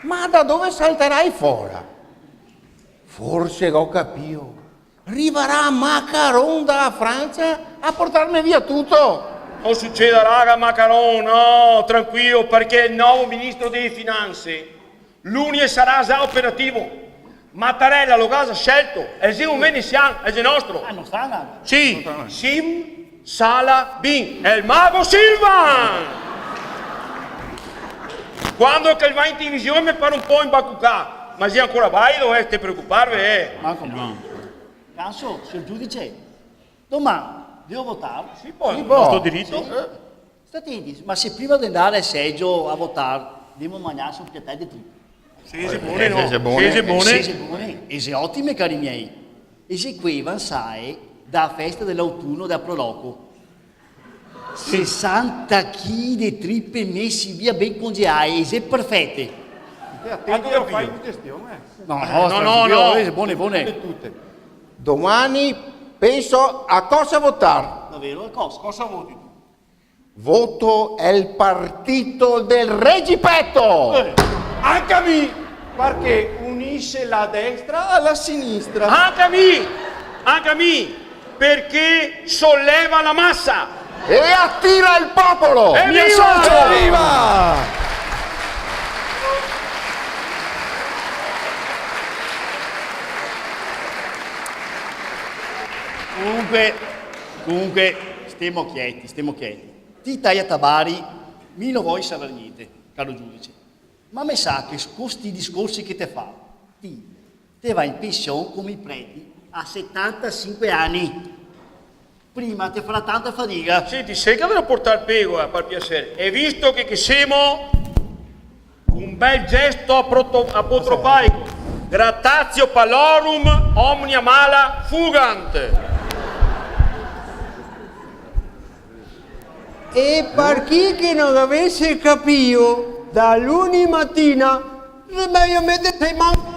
Ma da dove salterai fuori? Forse ho capito. Arriverà Macron dalla Francia a portarmi via tutto. Non succede, raga, Macron, no, tranquillo, perché il nuovo ministro delle finanze, l'Unie sarà già operativo. Mattarella lo ha scelto, è il Sim veneziano, è il nostro. Non sta andando. Sì, Sim Sala Bin, è il mago Silvan. Quando che va in televisione mi pare un po' in Bacucà, ma se ancora vai dovete preoccuparvi, Ma come? Canso, signor giudice, domani devo votare? Sì, poi, il nostro diritto. Sì. Statiti, ma se prima di andare al seggio a votare, devo mangiare un piatto di trippa. Sì, se buone, no. Sì, se buone. E se ottime, cari miei. E se qui sai da festa dell'autunno da Proloco. 60 kg di trippe messi via ben congelate, e perfette. Attento a fare digestione. No, buone. Domani penso a cosa votare. Davvero? Cosa voti? Voto il partito del Regipetto. Anche a me, perché unisce la destra alla sinistra. Anche a me, perché solleva la massa. E attira il popolo! Evviva! Mi associo! Viva! Comunque, stiamo quieti. Ti tai a tabari, mi non vuoi sapere niente, caro giudice. Ma mi sa che questi discorsi che te fa, te vai in pensione come i preti a 75 anni. Prima ti farà tanta fatica. Senti, sei che devo portare il pego per piacere. E visto che siamo bel gesto apotropaico. Grattatio pallorum omnia mala fugant. E per chi che non avesse capito, da lunedì mattina, meglio sei manco.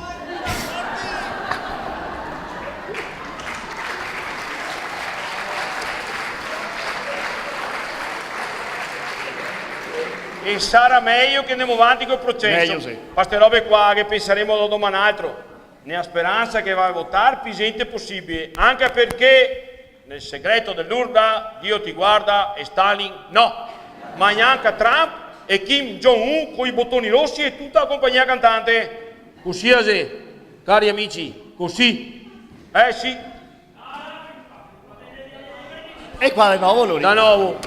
E sarà meglio che andiamo avanti col processo. Meglio, sì. Queste robe qua che penseremo da domani altro. Ne ha speranza che va a votare più gente possibile, anche perché nel segreto dell'urna Dio ti guarda e Stalin no, ma neanche Trump e Kim Jong-un con i bottoni rossi e tutta la compagnia cantante. Così, cari amici, così. Sì. E qua di nuovo, Lori? Da nuovo.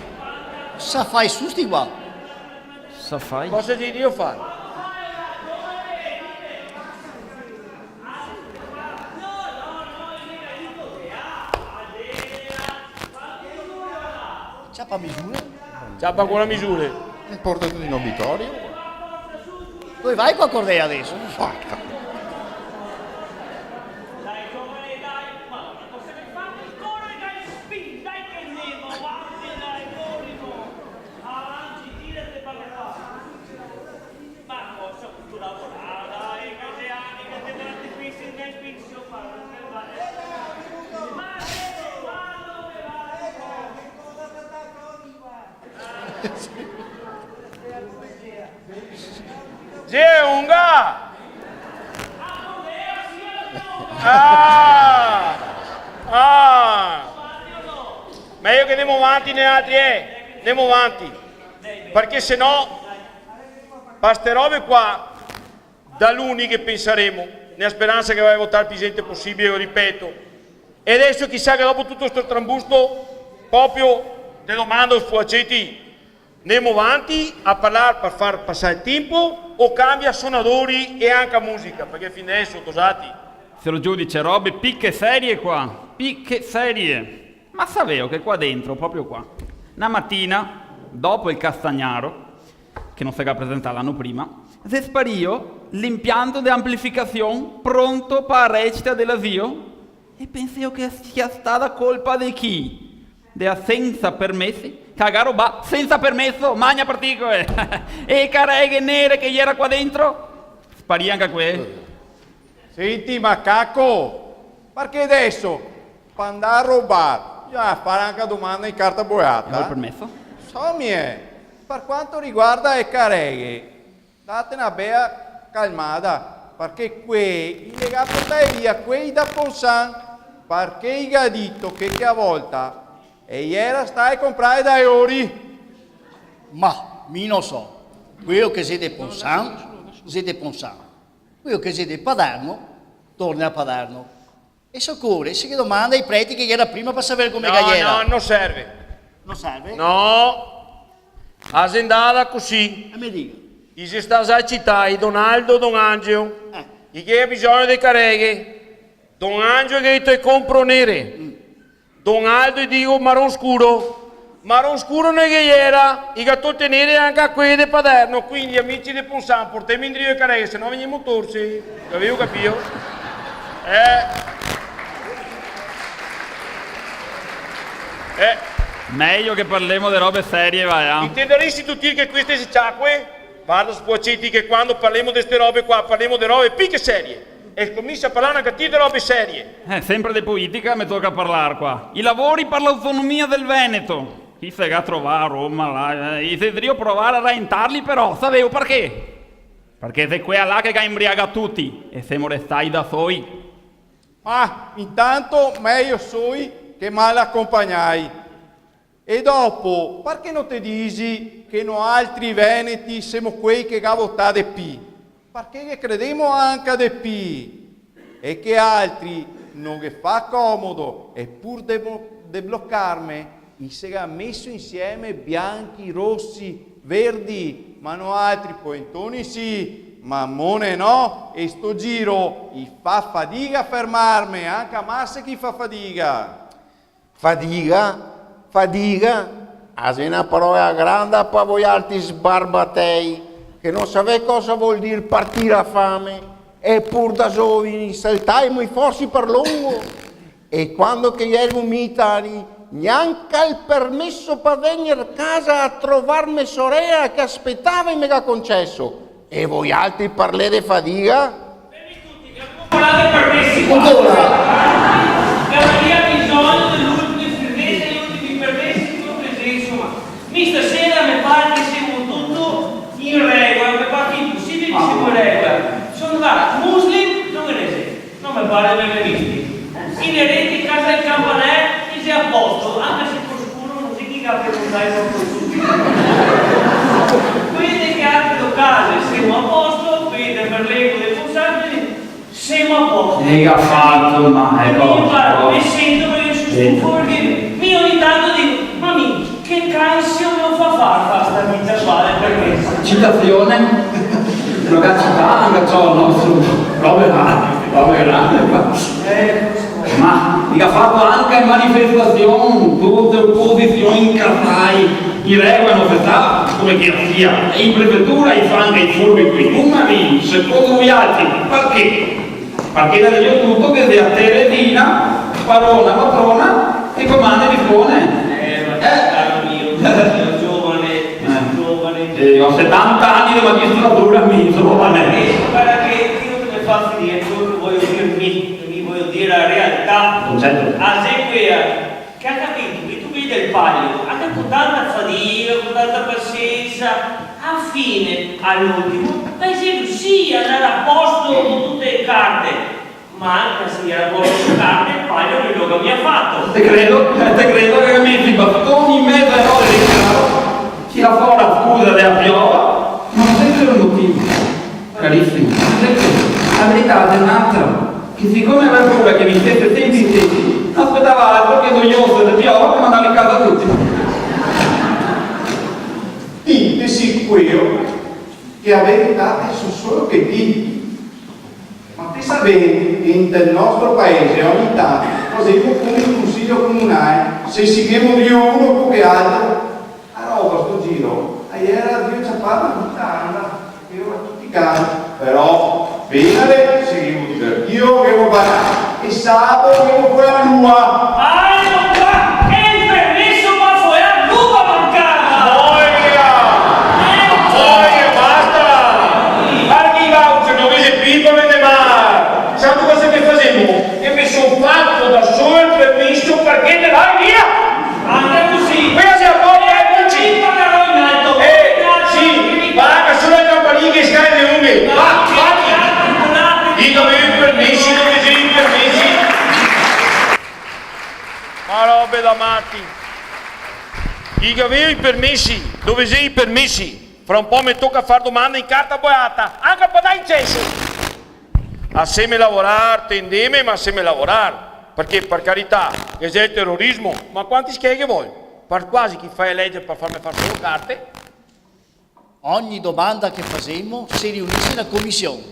Sa fai susti qua? Sa fai? Cosa ti devo fare? Ciappa misura? Ciappa con la misura. Mi portato in obitorio? Dove vai qua Cordea adesso? Unga! Meglio che andiamo avanti ne altri, andiamo avanti, perché se no queste robe qua da luni che penseremo, nella speranza che vai a votare il più gente possibile, lo ripeto, e adesso chissà che dopo tutto questo trambusto proprio ti domando sfuaceti, andiamo avanti a parlare per far passare il tempo o cambia suonatori e anche musica, perché fin adesso cosati. Signor giudice, robe picche serie qua, picche serie. Ma sapevo che qua dentro, proprio qua, una mattina, dopo il Castagnaro, che non si era presentato l'anno prima, si spario l'impianto di amplificazione pronto per la recita della zio e pensavo che sia stata colpa di chi? Della senza permessi? Cagaro ba, senza permesso, magna particole! E careghe nere che gli era qua dentro? Sparia anche quello. Senti macaco, perché adesso per andare a rubare, bisogna fare anche domanda in carta boiata. Vuoi il permesso? Per quanto riguarda le careghe, date una bella calmata, perché qui il legato via, quei da Ponsan, perché il gadito che a volta e ieri stai a comprare dai ori. Ma, mi non so, quello che siete Ponsan, siete Ponsan. Quello che siete Paderno, torna a Paderno. E soccorre, se che domanda ai preti che era prima per sapere come era. No, non serve. Non serve? No, aziendata così. E mi dica. I si sta a città, Don Aldo, Don Angelo, i che ha bisogno di careghe. Don Angelo che ti compro nere. Don Aldo gli dico marron scuro non è che era, i gattotti neri anche a quelli di Paderno, quindi amici di Ponsan, portiamo in drio e careghe, se no veniamo torsi, avevo capito? Meglio che parliamo di robe serie, vai. Intenderesti tutti che queste si ciacque? Guarda spuaciti che quando parliamo di queste robe qua, parliamo di robe picche serie. E comincia a parlare anche a te di robe serie. Sempre di politica mi tocca parlare qua. I lavori per l'autonomia del Veneto. Chi se ga trovare a Roma là? I sedrio provare a rentarli però, sapevo perché? Perché se quella là che imbriaga tutti e siamo restati da soli. Intanto meglio soi che male accompagnai. E dopo, perché non ti dici che noi altri veneti siamo quei che ha votato P? Perché credemo anche a P e che altri non che fa comodo e pur de bloccarmi mi si è messo insieme bianchi, rossi, verdi, ma no altri poentoni sì, mammone no, e sto giro gli fa fatica a fermarmi, anche a massa chi fa fatica. Fatica, a una parola grande per voi altri sbarbatei. che non sapeva cosa vuol dire partire a fame, e pur da giovani saltaimo i forsi per lungo, e quando che ero militari, neanche il permesso per venire a casa a trovarmi sorella che aspettava e me l'ha concesso. E voi altri parlete fatica? Volate permessi qua. Avrei bisogno dell'ultimo firmezza e gli ultimi permessi che ho preso, insomma. Mi stasera mi pare che siamo tutto in regola, mi pare che è impossibile che siamo in regola. Sono là, muslim, non me ne sei, non mi pare di averli visti. Inerenti in casa del campanello e sei a posto, anche se per scuro non si dica che non dai troppo subito. Quindi che altre case siamo a posto, quindi per l'ego dei responsabili siamo a posto. Mica fatto mai, Io mi sento perché sono stufo perché mi ogni tanto dico, mamma, che cazzo me lo fa fare sta vita qua per me? Citazione, una cazzata, anche ciò, no? Robe grandi. Ma mica fatto anche manifestazioni, tutte opposizioni incazzai, in regola non si sa come che sia, in prefettura i fanno i furbi qui, un marino, secondo voi altri, perché? Perché da io tutto che sia Teresina, parona, matrona e comanda dispone. Caro mio, sono giovane. Ho 70 anni di magistratura, mi giovane. Guarda che io mi fa finire, io voglio dirmi, mi voglio dire la realtà. A seguire, che ha capito che tu vedi il palio, anche con tanta fatica, con tanta pazienza, a fine, all'ultimo, pensi sì andare a posto con tutte le carte, ma anche se era a posto con le carte, il palio quello che mi ha fatto. Te credo che metti i bastoni in mezzo ai nodi di carro, tira fuori la scusa della piova, ma non sempre un motivo. Carissimo, la verità è un'altra. Che siccome aveva paura che mi stesse sempre intesi, non aspettava altro che noioso del piova per mandare in casa tutti. Dite sicuro che la verità è solo che dite. Ma te sapete che nel nostro paese ogni tanto, così come il consiglio comunale, se si chiama di uno più che altro, a roba sto giro, ieri a Dio ci ha fatto tutta che ora tutti cani, però venere seguivo divertito che vuoi fare e sabato che vuoi fare a lua. E il permesso va fuori a lua mancava! Poi e basta! Anche i voucher non vi si piccolo e ma! Sapete cosa che facevo? E mi sono fatto da solo il permesso perché te vai via! Anche così! Quella si appoggia e non ci! Ci pagherò in alto! Sì! Paga solo il campanile che scade le unghie! Va! Io avevo i permessi, dove sei i permessi? Ma robe da matti! Io avevo i permessi, dove sei i permessi? Fra un po' mi tocca fare domande in carta boiata, anche per dare in cesso! Assieme lavorare, tendeme, ma assieme lavorare. Perché per carità, che c'è il terrorismo, ma quanti scheghe vuoi? Per quasi chi fa legge per farmi fare solo carte? Ogni domanda che facciamo si riunisce in commissione,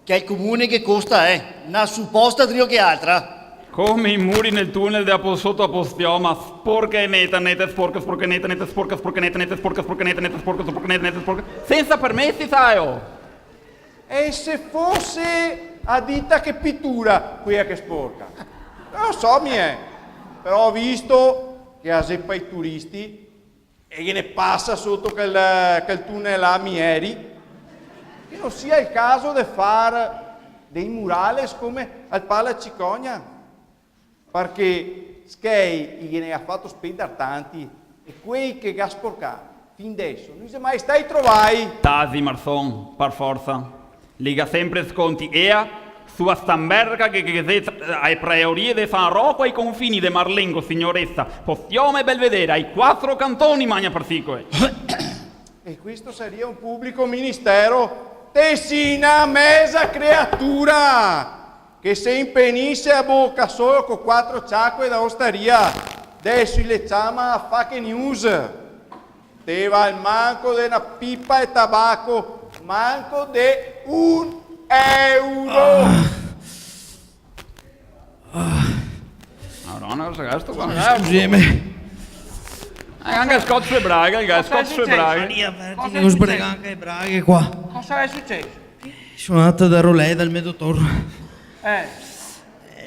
che è il comune che costa una supposta trio che altra. Come i muri nel tunnel da sotto a Postioma, sporca e netta, sporca, sporca, netta, sporca, sporca, netta, sporca, sporca, netta, sporca, sporca, netta, sporca. Senza permessi, sai, oh! E se fosse a ditta che pittura, qui è che sporca. Non lo so, però ho visto che a zeppa i turisti e gliene passa sotto che il tunnel a Mieri, che non sia il caso di fare dei murales come al Pala Cicogna, perché Schei gliene ha fatto spendere tanti e quei che ha sporcato fin adesso non si mai stai trovai. Tasi Marzon, per forza. Liga sempre sconti EA sua stamberga che ai praiorie di San Rocco ai confini di Marlengo, signoressa, Postioma e Belvedere, ai 4 cantoni magna persicoe. E questo sarebbe un pubblico ministero tessina mesa creatura che se impenisse a bocca solo con 4 ciacque da osteria adesso le chiama a fake news te va il manco di una pipa e tabacco manco di €1 Madonna, cosa gasto qua? Scusami. anche Scott e Braga, Scott e Braga. Non sbrega anche le braghe qua. Cosa è successo? Sono andato da Rolè dal mio dottore.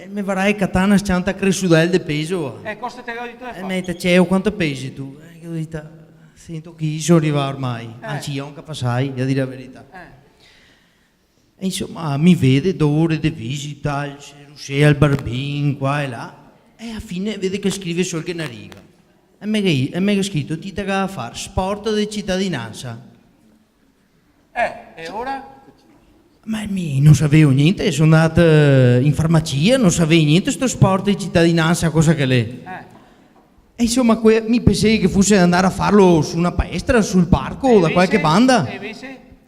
Mi varrai katana scianta cresciudel de peso. Cosa te l'ho detto? E mi dice, Ceo, quanto pesi tu? Io ho detto, 100 kg sono arrivato ormai. Anzi, io anche passai, a dire la verità. E insomma, mi vede d'ore di visita, il Ruscè al barbin, qua e là. E alla fine vede che scrive solo che una riga. E mi ha scritto, ti tocca fare sport di cittadinanza. E ora? Ma non sapevo niente, sono andato in farmacia, non sapevo niente sto sport di cittadinanza, cosa che l'è. E insomma, mi pensai che fosse andare a farlo su una palestra, sul parco, da qualche banda.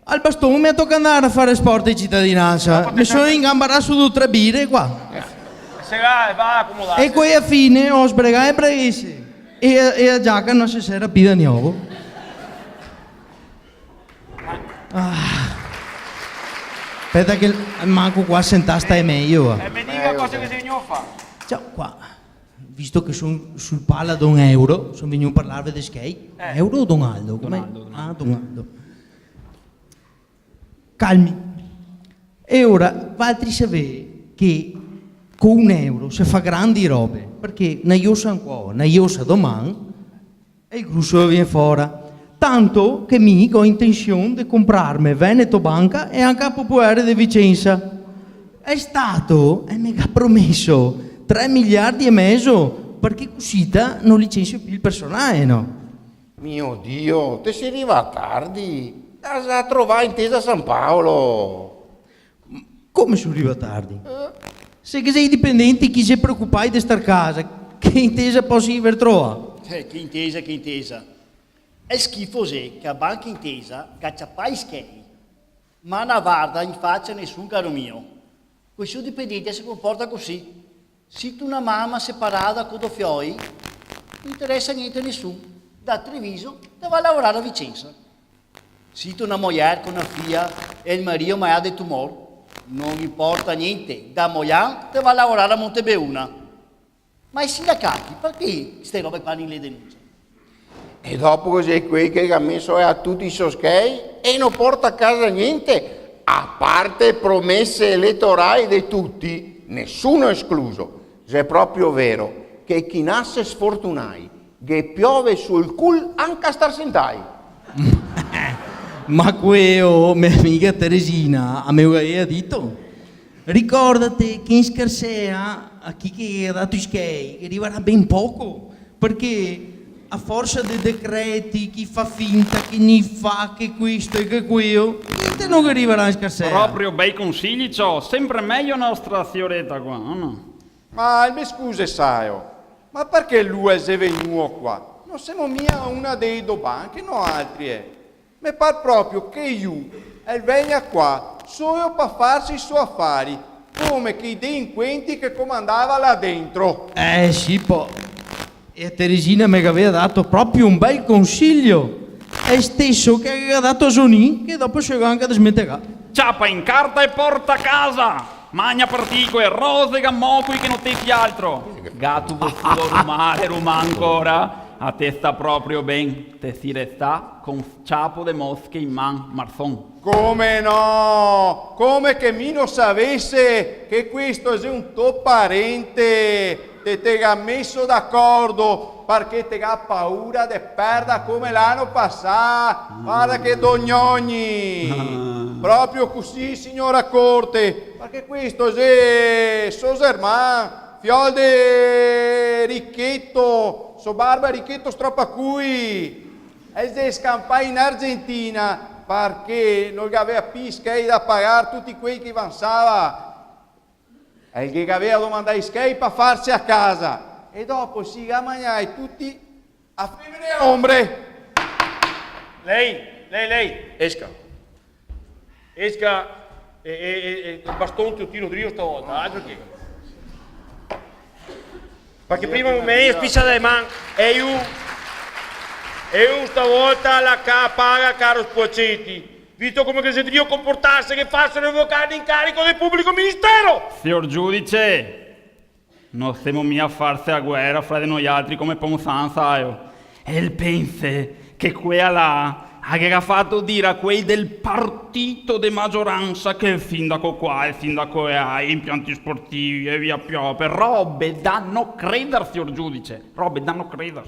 Al bastone mi ha toccato andare a fare sport di cittadinanza. Mi sono ingambarato su 2 birre qua. Se va a accomodare. E poi alla fine ho sbregato e breghi. E la giacca non si era più da nuovo. Aspetta che manco qua sentasta è meglio. Mi dica cosa che segno fa. Ciao, qua. Visto che sono sul palla Don Euro, sono venuto a parlarvi di skate. Euro o Donaldo? Donaldo. Ah, Donaldo. Calmi. E ora, Valtri sapere che con €1 si fa grandi robe, perché ne io sa qua, ne io sa domani, e il grusso viene fuori. Tanto che mi ho intenzione di comprarmi Veneto Banca e anche a Popolare di Vicenza. È stato, e mi ha promesso, 3 miliardi e mezzo, perché così non licenzio più il personale, no? Mio Dio, te sei arrivato tardi. Casa trovare intesa a San Paolo. Come sono arrivato tardi? Se che sei dipendenti, chi si preoccupa di star a casa, che intesa posso aver trovato? Che intesa. È schifoso che a Banca Intesa cacciapai schei, ma non guarda in faccia nessun caro mio. Questo dipendente si comporta così. Se tu una mamma separata con 2 fioi, non interessa niente a nessuno. Da Treviso te va a lavorare a Vicenza. Se tu una moglie con una figlia e il marito ma ha dei tumori, non importa niente. Da moglie te va a lavorare a Montebeuna. Ma i sindacati, perché queste robe qua non le denunciano? E dopo cos'è quel che ha messo a tutti i soschei e non porta a casa niente, a parte promesse elettorali di tutti, nessuno escluso. Se è proprio vero che chi nasce sfortunai, che piove sul cul anche a star sentai. Ma quello, mia amica Teresina, a me aveva detto, ricordati che in scarsea a chi che ha dato i skei arriverà ben poco, perché a forza dei decreti, chi fa finta, chi ne fa, che questo e che quello, niente non arriverà in scarsea. Proprio bei consigli c'ho, sempre meglio nostra fioretta qua, no? Ma mi scusi, Saio, ma perché lui è venuto qua? Non siamo mica una dei 2 banche, no altri, Mi pare proprio che io venga qua solo per farsi i suoi affari, come che i delinquenti che comandava là dentro. Sì, e Teresina mi aveva dato proprio un bel consiglio, è stesso che aveva dato a Sonin, che dopo si è anche da smettere. Ciappa in carta e porta a casa! Magna partico e rose gammocui che non tetti altro! Gatto vostro Roma ancora! A te sta proprio ben, te si resta con ciapo de mosche in man, marzon. Come no? Come che mi non sapesse che questo è un tuo parente, te ha messo d'accordo perché te ha paura di perdere come l'anno passato. Guarda che dognoni! Proprio così, signora Corte, perché questo è Soserman, fiol de Ricchetto, so barba Ricchetto Strappacui, e se scampai in Argentina perché non aveva più skate da pagare tutti quelli che avanzava, e che aveva domandato i skate per farsi a casa, e dopo si mangiai tutti a femmine e ombre. Lei, esca e il bastone ti tiro dritto stavolta, altro che. Perché prima me ne spiccia le mani e io stavolta la paga caro Spocetti, visto come che se Dio comportasse che faccio revocare l'incarico del pubblico ministero. Signor giudice, non stiamo mica a farsi a guerra fra di noi altri come Ponzan, sai. E pensa che quella aveva fatto dire a quei del partito di maggioranza che il sindaco qua, il sindaco là, impianti sportivi e via piove, robe da non credere, signor giudice, robe da non credere.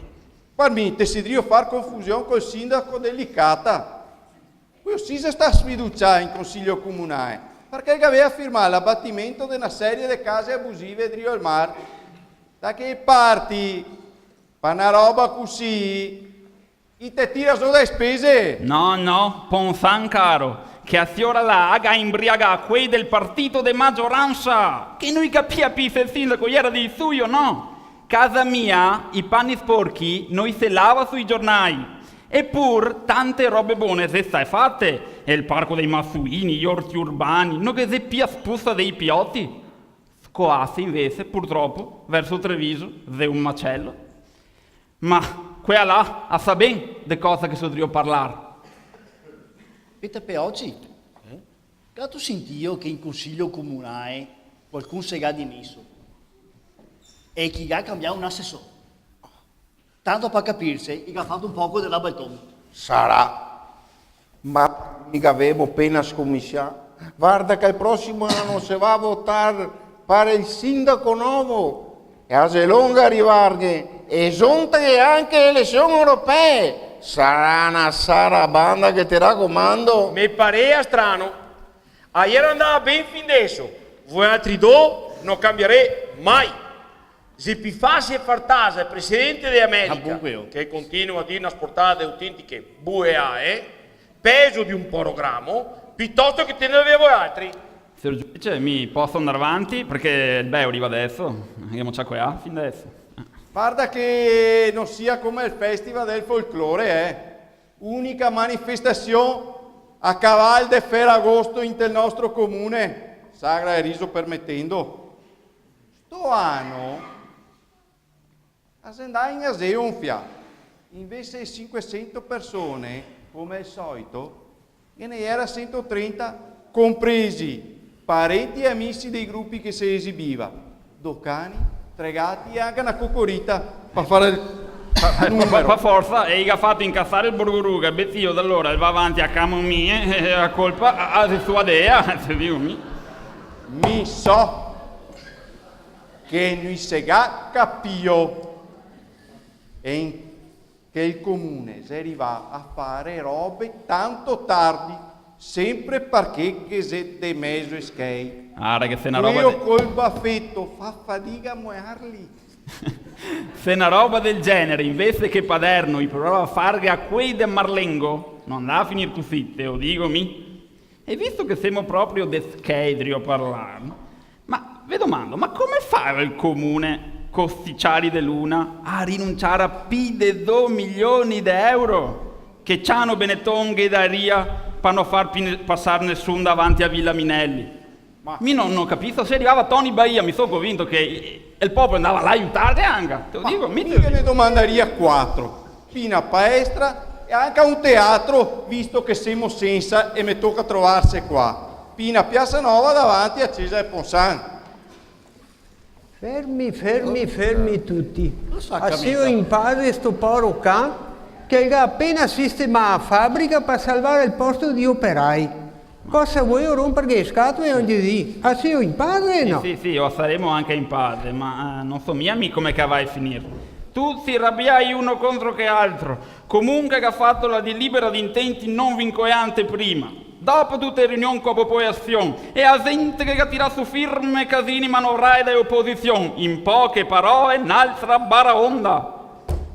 Permette, si deve fare confusione col sindaco delicata. Qui si sta a sfiduciare in consiglio comunale, perché aveva firmato l'abbattimento di una serie di case abusive di Rio al Mar. Da che parti, fa una roba così, e te tira solo le spese. No, Ponzan caro, che a signora là ha imbriagato quei del partito di maggioranza, che noi capiamo se il sindaco era di suo o no. Casa mia, i panni sporchi, noi se lava sui giornali. Eppur, tante robe buone se stai fatte. E il parco dei Massuini, gli orti urbani, non che se pia spuzza dei piotti. Scoassi invece, purtroppo, verso Treviso, è un macello. Ma quella là, a sa ben de cosa che so devo parlare. Peter per oggi, tu senti io che in consiglio comunale qualcuno si è dimesso e chi ha cambiato un assessore. Tanto per capirsi, ha fatto un poco della balcone. Sarà, ma mica avevo appena scommissato. Guarda che il prossimo anno si va a votare per il sindaco nuovo. E a Zelonga arrivare, e sono anche le elezioni europee. Sarà una sarabanda che ti raccomando. Mi parea strano. Ieri andava ben fin adesso. Voi altri due non cambierete mai. Se Pifassi e Fartasa, presidente dell'America, che continua a dire una sportata autentiche buee, peso di un programma, piuttosto che te ne avevo altri. Signor giudice, mi posso andare avanti? Perché il beh arriva adesso. Andiamo a qua fin adesso. Guarda che non sia come il Festival del Folklore, Unica manifestazione a cavallo de Ferragosto in del nostro comune, sagra e riso permettendo. Sto anno andai in Aseonfia, invece di 500 persone, come al solito, e ne era 130, compresi parenti e amici dei gruppi che si esibiva, docani, tregati e anche una cocorita per fare il numero. Per forza, e ha fatto incassare il borgoruga, Bettio da allora va avanti a camomie, a colpa a sua dea, Mi so che noi sega capio e che il comune si arriva a fare robe tanto tardi, sempre perché che siete meso e skate. Ah, ragazzi, è una roba. Io col baffetto fa fatica a muoverli. Se una roba del genere, invece che Paderno, i provava a fare a quei del Marlengo, non andava a finire così, te lo dico mi. E visto che siamo proprio de schedri a parlare, ma vi domando, ma come fa il comune costicciari de Luna a rinunciare a più di 2 milioni di euro che c'hanno Benetton e Daria per non far passare nessuno davanti a Villa Minelli? Ma mi non capisco, se arrivava Tony Bahia mi sono convinto che il popolo andava là a aiutare anche, te lo dico. Mica ne domandaria 4, Pina palestra e anche un teatro, visto che siamo senza e mi tocca trovarsi qua. Pina Piazza Nova davanti a Cesare Ponsan. Fermi tutti. Assio in padre sto poro can che ha appena sistemato la fabbrica per salvare il posto di operai. Cosa vuoi rompere le scatole oggi di? Assio in padre no? Sì, o saremo anche in padre, ma non so mica come che vai a finire. Tu si arrabbiai uno contro che altro, comunque che ha fatto la delibera di intenti non vincolante prima. Dopo tutte le riunioni con popolazione e a gente che tira su firme casini manovrai da opposizione, in poche parole, un'altra baraonda.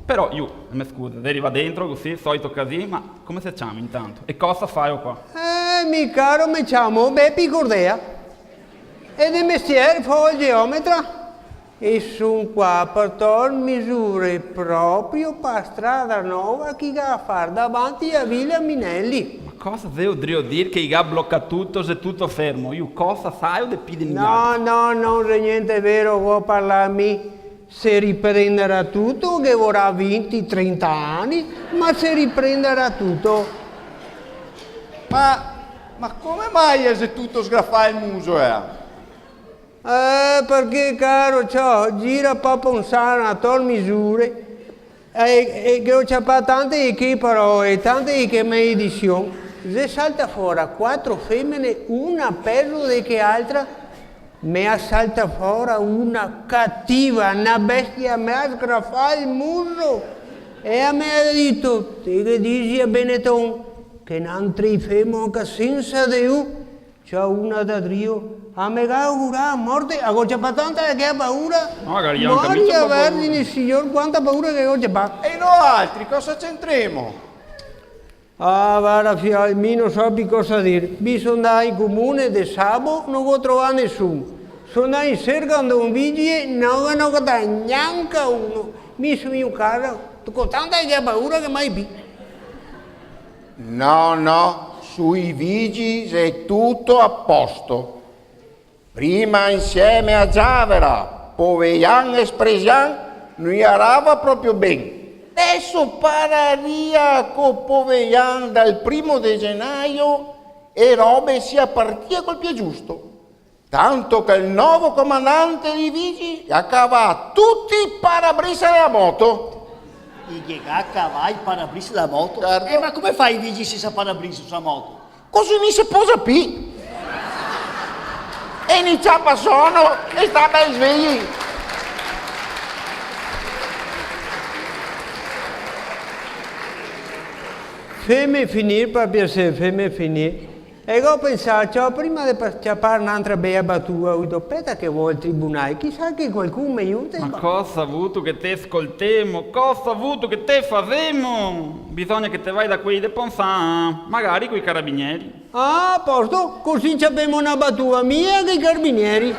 Però io, mi scusa, arriva dentro così, solito casino, ma come se chiami intanto? E cosa fai qua? Mi caro, mi chiamo Beppi Cordea e di mestiere fa il geometra e sono qua per togliere misure proprio per strada nuova che va a fare davanti a Villa Minelli. Cosa devo dire che ha bloccato tutto se tutto fermo? Io cosa sai o de pide No, non c'è niente vero, vuoi parlarmi? Se riprenderà tutto, che vorrà 20-30 anni, ma se riprenderà tutto. Ma come mai è tutto sgraffare il muso, Perché caro, gira proprio un sano a tol misure E che ho ciapato tante che parole, tante che mi edizione. Se salta fuori 4 femmine, una peggio di che altra, mi salta fuori una cattiva, una bestia, mi ha sgraffato il muso e mi ha detto, te che dici a Benetton, che non trifemo anche senza Dio, c'è una da Dio. A me augura morte, a cosa patanta che ha paura? Magari anche Maria Vergine, signor, quanta paura che ho già. E noi altri cosa c'entriamo? Ah, guarda, figlio, mi non so più cosa dire. Bisogna andare in comune di Sabo, non può trovare nessuno. Sono andato in cercando un vigile, non ho trovato neanche uno. Mi sono in casa, con tanta che ha paura che mai più. No, sui vigili è tutto a posto. Prima insieme a Giavera, Poveian e Spresian, noi eravamo proprio bene. Adesso pararia con Poveian dal 1 gennaio e robe si appartia col piede giusto. Tanto che il nuovo comandante di vigili ha cavato tutti i parabrisa della moto. E che cava il parabrisa della moto? Certo. Ma come fai i vigili senza parabrisa sulla moto? Così mi si posa qui. E iniziava sono e sta ben svegli. Fammi finire, per piacere, fammi finire. E ho pensato, prima di fare un'altra bella battuta, ho detto, aspetta che vuoi il tribunale, chissà che qualcuno mi aiuta. Ma cosa ha avuto che te ascoltemo? Cosa ha avuto che te faremo? Bisogna che te vai da quei de Ponzan, magari coi carabinieri. Ah, a posto, così abbiamo una battuta mia che i carabinieri.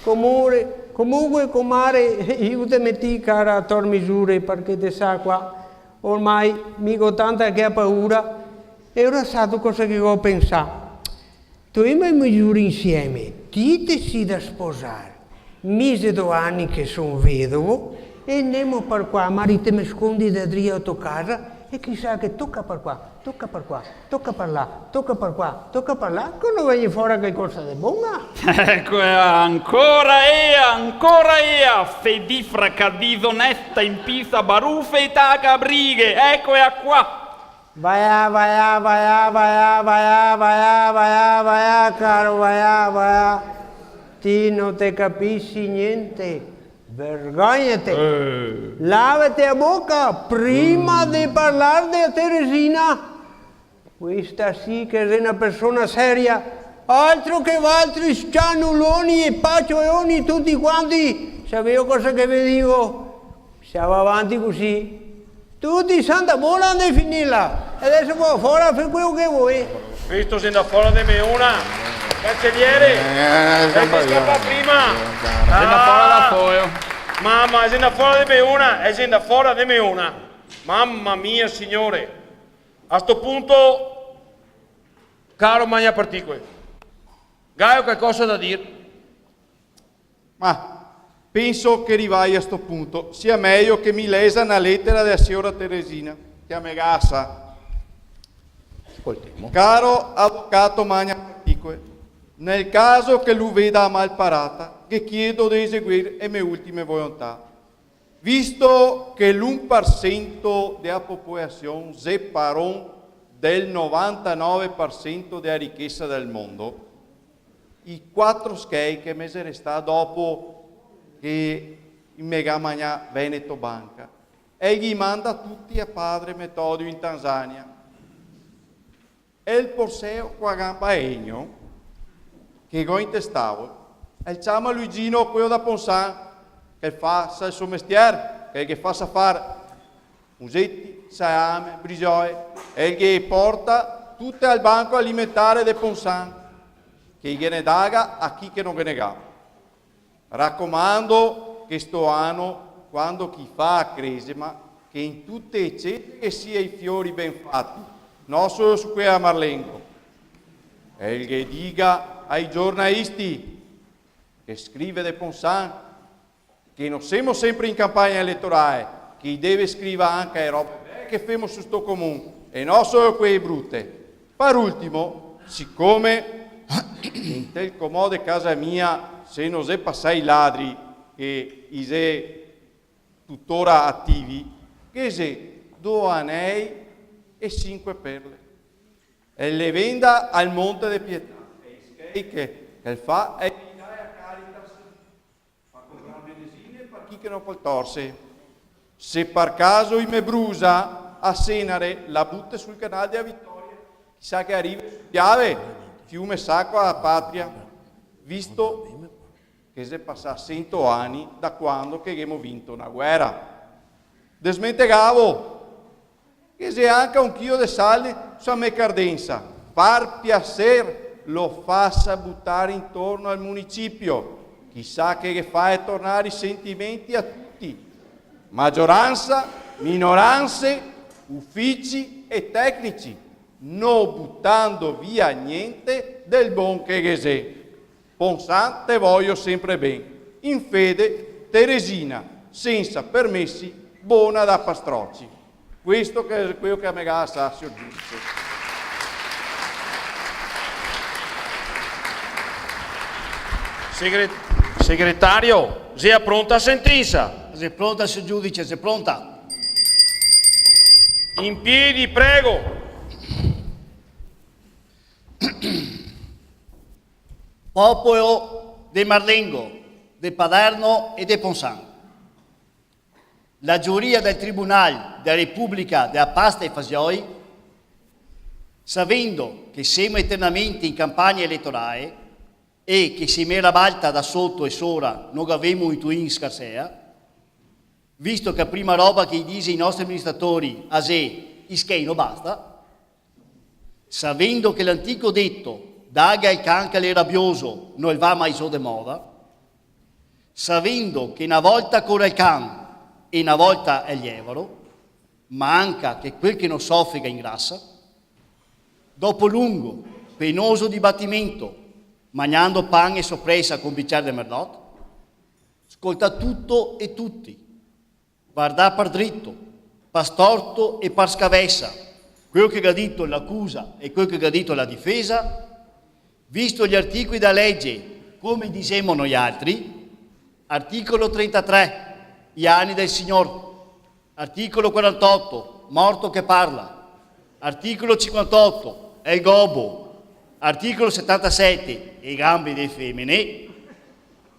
Comunque, comare, io ti metti cara a tor misure perché te sa qua, ormai mica tanta che ha paura. E ora stato cosa che ho pensato. Tu e me misure insieme, ti decidi da sposare. Mise 2 anni che sono vedovo e andiamo per qua, marito mi scondi da dietro casa e chissà che tocca per qua, tocca per qua, tocca per là, tocca per qua, tocca per là, quando viene fuori qualcosa di buona. Ecco, ancora fedifraca disonesta in pista baruffe e taca brighe, ecco qua. Vai, caro, vai. Ti non te capisci niente. Vergognati. Lavati la bocca prima di parlare di Teresina. Questa sì che è una persona seria. Altro che altri sciannuloni e pacioioni tutti quanti. Sapevo cosa che vi dico. Siamo avanti così. Tutti santa buona di finirla. Adesso può fuori per quello che vuoi. Visto se da fuori di me una. Cancelliere. Sei scappa prima. Se da fuori da foio. Mamma, se da fuori di me una. E se da fuori di me una. Mamma mia, signore. A sto punto, caro Magna Particole, Gaio qualcosa da dire? Ma penso che arrivai a sto punto. Sia meglio che mi lesa una lettera della signora Teresina, che a me gassa. Ascoltiamo. Caro avvocato Magna Particole, nel caso che lui veda mal parata, che chiedo di eseguire le mie ultime volontà. Visto che l'1% della popolazione separò del 99% della ricchezza del mondo, i 4 schei che mi resta dopo che in Mega Magna Veneto Banca, egli manda tutti a padre Metodio in Tanzania. E il porseo qua gamba egno, che go in testavo, e il chiama Luigino quello da Ponsan, che fa il suo mestiere, che fa sa fare musetti, salame, brigioie, e che porta tutte al banco alimentare de Ponsan, che gliene daga a chi che non gliene ga. Raccomando che sto anno, quando chi fa a Cresima, che in tutte le ceste che sia i fiori ben fatti, non solo su quella Marlengo. E che diga ai giornalisti che scrive de Ponsan, che non siamo sempre in campagna elettorale, che deve scrivere anche le robe che famo su sto comune, e non solo quelle brutte. Per ultimo, siccome in tel comode casa mia, se non se passai i ladri, che ise tuttora attivi, che se 2 anei e 5 perle. E le venda al Monte de Pietà. E che fa è a Caritas, fa comprare medesine per chi che non può torse. Se per caso me brusa a Senare, la butte sul canale della Vittoria, chissà che arrivi su Piave, fiume sacro alla patria, visto che si è passato 100 anni da quando che abbiamo vinto una guerra. Desmentegavo che se anche un chilo di sale su me cardenza, par piacer lo faccia buttare intorno al municipio, chissà che fa e tornare i sentimenti a tutti, maggioranza, minoranze, uffici e tecnici, non buttando via niente del buon che sei. Pensate voglio sempre bene. In fede, Teresina, senza permessi, buona da pastrocci. Questo che è quello che a me ha Sassio giudice. Segretario, sia pronta a sentenza. Se è pronta, signor giudice, se è pronta. In piedi, prego. Popolo de Marlengo, de Paderno e de Ponsan. La giuria del Tribunale della Repubblica della Pasta e Fasioi, sapendo che siamo eternamente in campagna elettorale e che se mi balta da sotto e sopra non avemo i tuoi in scarsea, visto che la prima roba che dice i nostri amministratori a se ischeino basta, sapendo che l'antico detto daga il cancale rabbioso non va mai so de moda, sapendo che una volta corre il can e una volta è lievero, ma anche che quel che non soffriga ingrassa, dopo lungo, penoso dibattimento, mangiando pan e soppressa con bicchiere de merlot, ascolta tutto e tutti, guarda per dritto, per storto e per scavessa, quello che ha detto l'accusa e quello che ha detto la difesa, visto gli articoli da legge, come diciamo noi altri, articolo 33, gli anni del Signore, articolo 48, morto che parla, articolo 58, è il gobbo, articolo 77, i gambi delle femmine,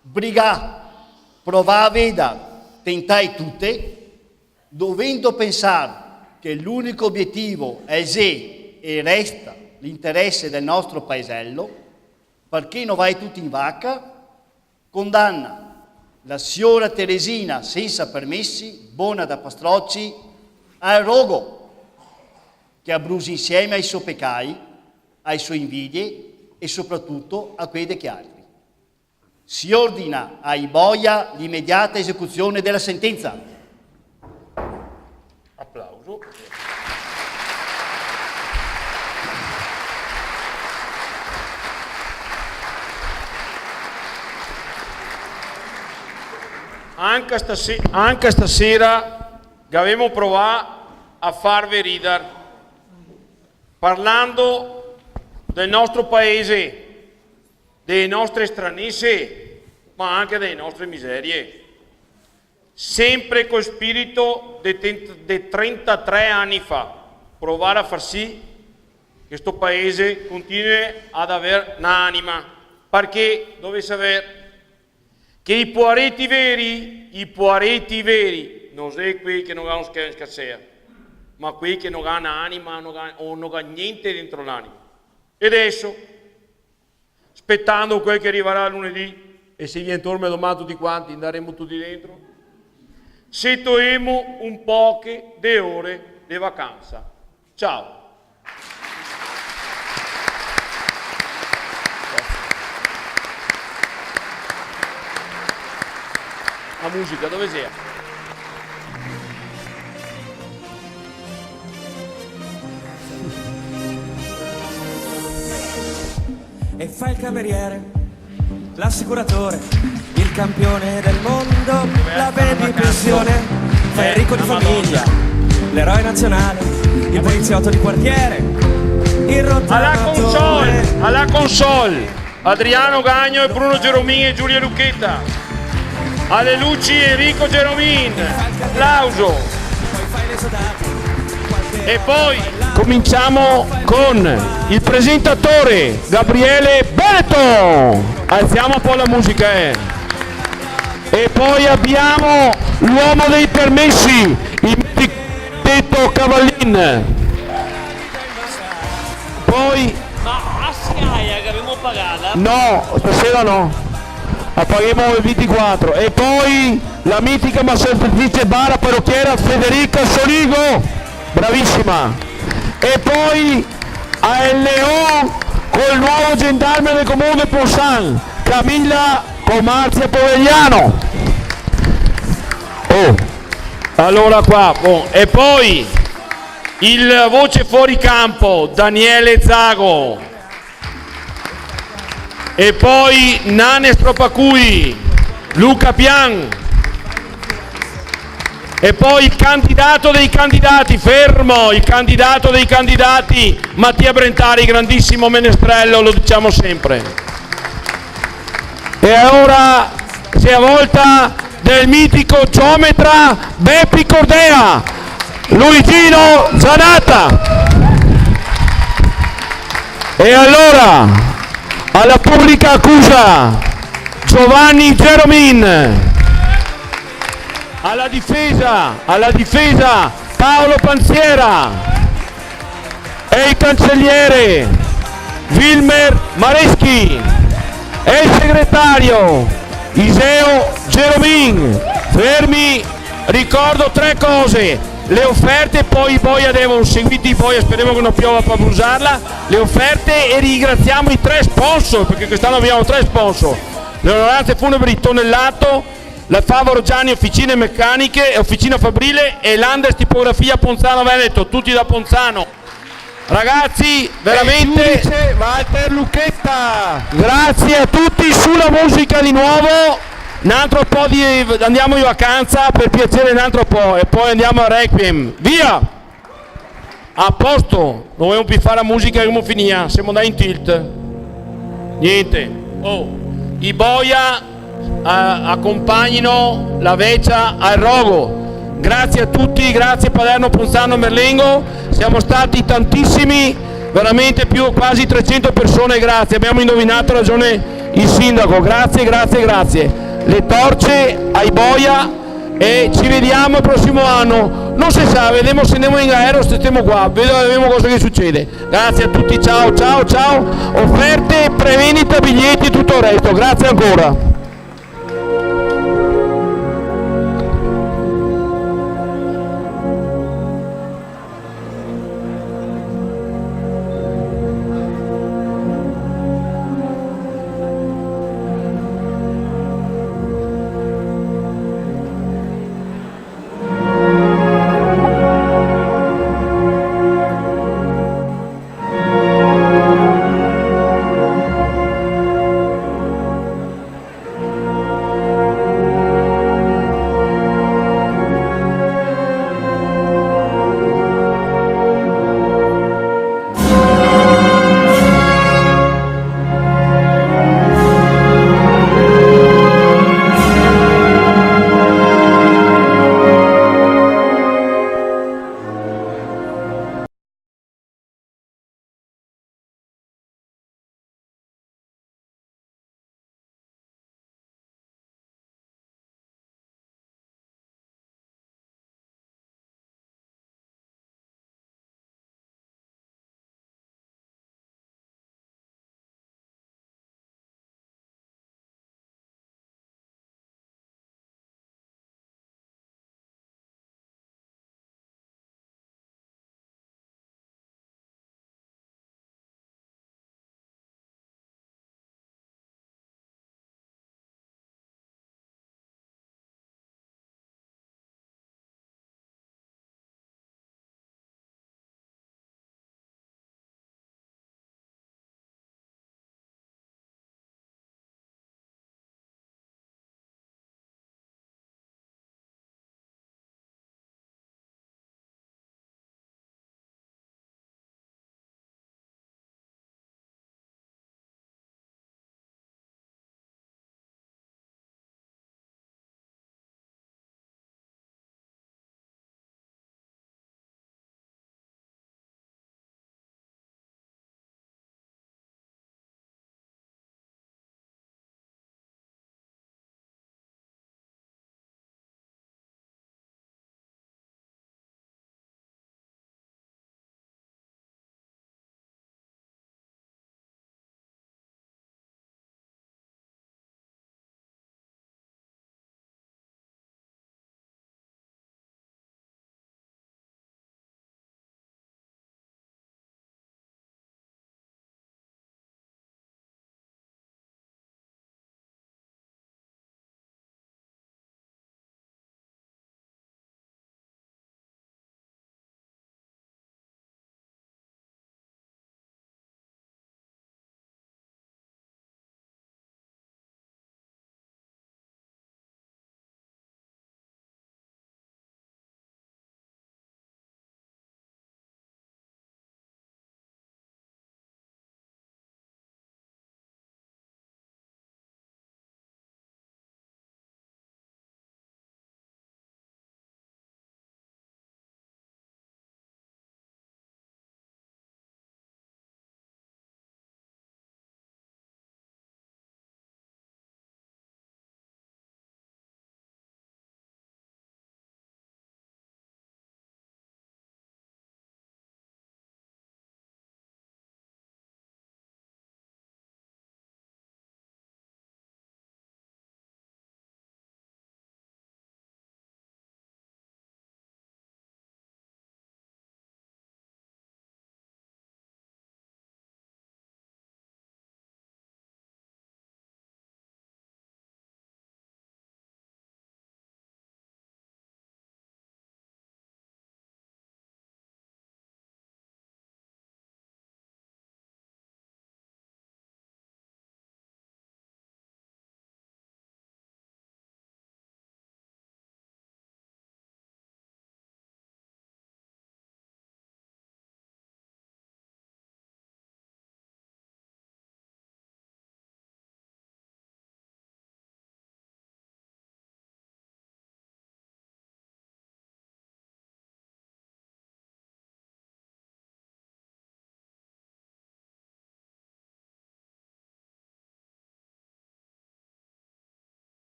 brigà, provà a vedere, tentai tutte, dovendo pensare che l'unico obiettivo è se e resta l'interesse del nostro paesello, perché non vai tutti in vacca, condanna la signora Teresina senza permessi, buona da pastrocci, al rogo, che abbrusi insieme ai suoi peccai, ai suoi invidie e soprattutto a quelli che altri. Si ordina ai boia l'immediata esecuzione della sentenza. Applauso. Anche stasera abbiamo provato a farvi ridere, parlando del nostro paese, delle nostre stranezze, ma anche delle nostre miserie. Sempre con spirito di 33 anni fa, provare a far sì che questo paese continui ad avere un'anima, perché dovesse avere che i poareti veri, non sono quelli che non hanno scarsea, ma quelli che non hanno anima o non hanno niente dentro l'anima. E adesso, aspettando quel che arriverà lunedì, e se viene torno domani tutti quanti, andremo tutti dentro, settoemo un po' di ore di vacanza. Ciao! La musica dove sia? E fa il cameriere, l'assicuratore, il campione del mondo, la baby in pensione, fa il ricco di famiglia, l'eroe nazionale, il poliziotto di quartiere, il rottatore. Alla console, Adriano Gagno e Bruno Geromini e Giulia Lucchetta. alle luci Enrico Geromin, applauso. E poi cominciamo con il presentatore Gabriele Beneto. Alziamo un po' la musica, E poi abbiamo l'uomo dei permessi, il detto Cavallin. Poi Ma a Scaia che abbiamo pagata? no, stasera no, la paghiamo il 24. E poi la mitica massaggiatrice bara parrucchiera Federica Soligo, bravissima. E poi a LO col nuovo gendarme del comune di Ponsan, Camilla Comarzia Povegliano. Allora qua, e poi il voce fuori campo Daniele Zago, e poi Nane Stropacui, Luca Pian, e poi il candidato dei candidati, fermo, il candidato dei candidati Mattia Brentari, grandissimo menestrello, lo diciamo sempre. E ora si è a volta del mitico geometra Beppi Cordea, Luigino Zanata. E allora alla pubblica accusa Giovanni Geromin, alla difesa Paolo Panziera e il cancelliere Wilmer Mareschi e il segretario Iseo Geromin. Fermi, ricordo 3 cose: le offerte, poi i boia devono seguire i boia, speriamo che non piova per abusarla, le offerte, e ringraziamo i 3 sponsor, perché quest'anno abbiamo 3 sponsor: le Onoranze Funebri Tonnellato, la Favaro Gianni Officine Meccaniche e Officina Fabrile, e l'Andes Tipografia Ponzano Veneto, tutti da Ponzano. Ragazzi, veramente Walter Lucchetta, grazie a tutti. Sulla musica di nuovo, un altro po' andiamo in vacanza, per piacere, un altro po', e poi andiamo a Requiem, via, a posto, non vogliamo più fare la musica come finia, siamo andati in tilt, niente. I boia accompagnino la veccia al rogo. Grazie a tutti, grazie Palermo, Ponzano, Merlengo, siamo stati tantissimi, veramente quasi 300 persone, grazie, abbiamo indovinato ragione il sindaco, grazie. Le torce ai boia, e ci vediamo il prossimo anno, non si sa, vedremo se andiamo in aereo, stiamo qua, vedremo cosa che succede. Grazie a tutti, ciao, offerte, prevendita, biglietti e tutto il resto, grazie ancora.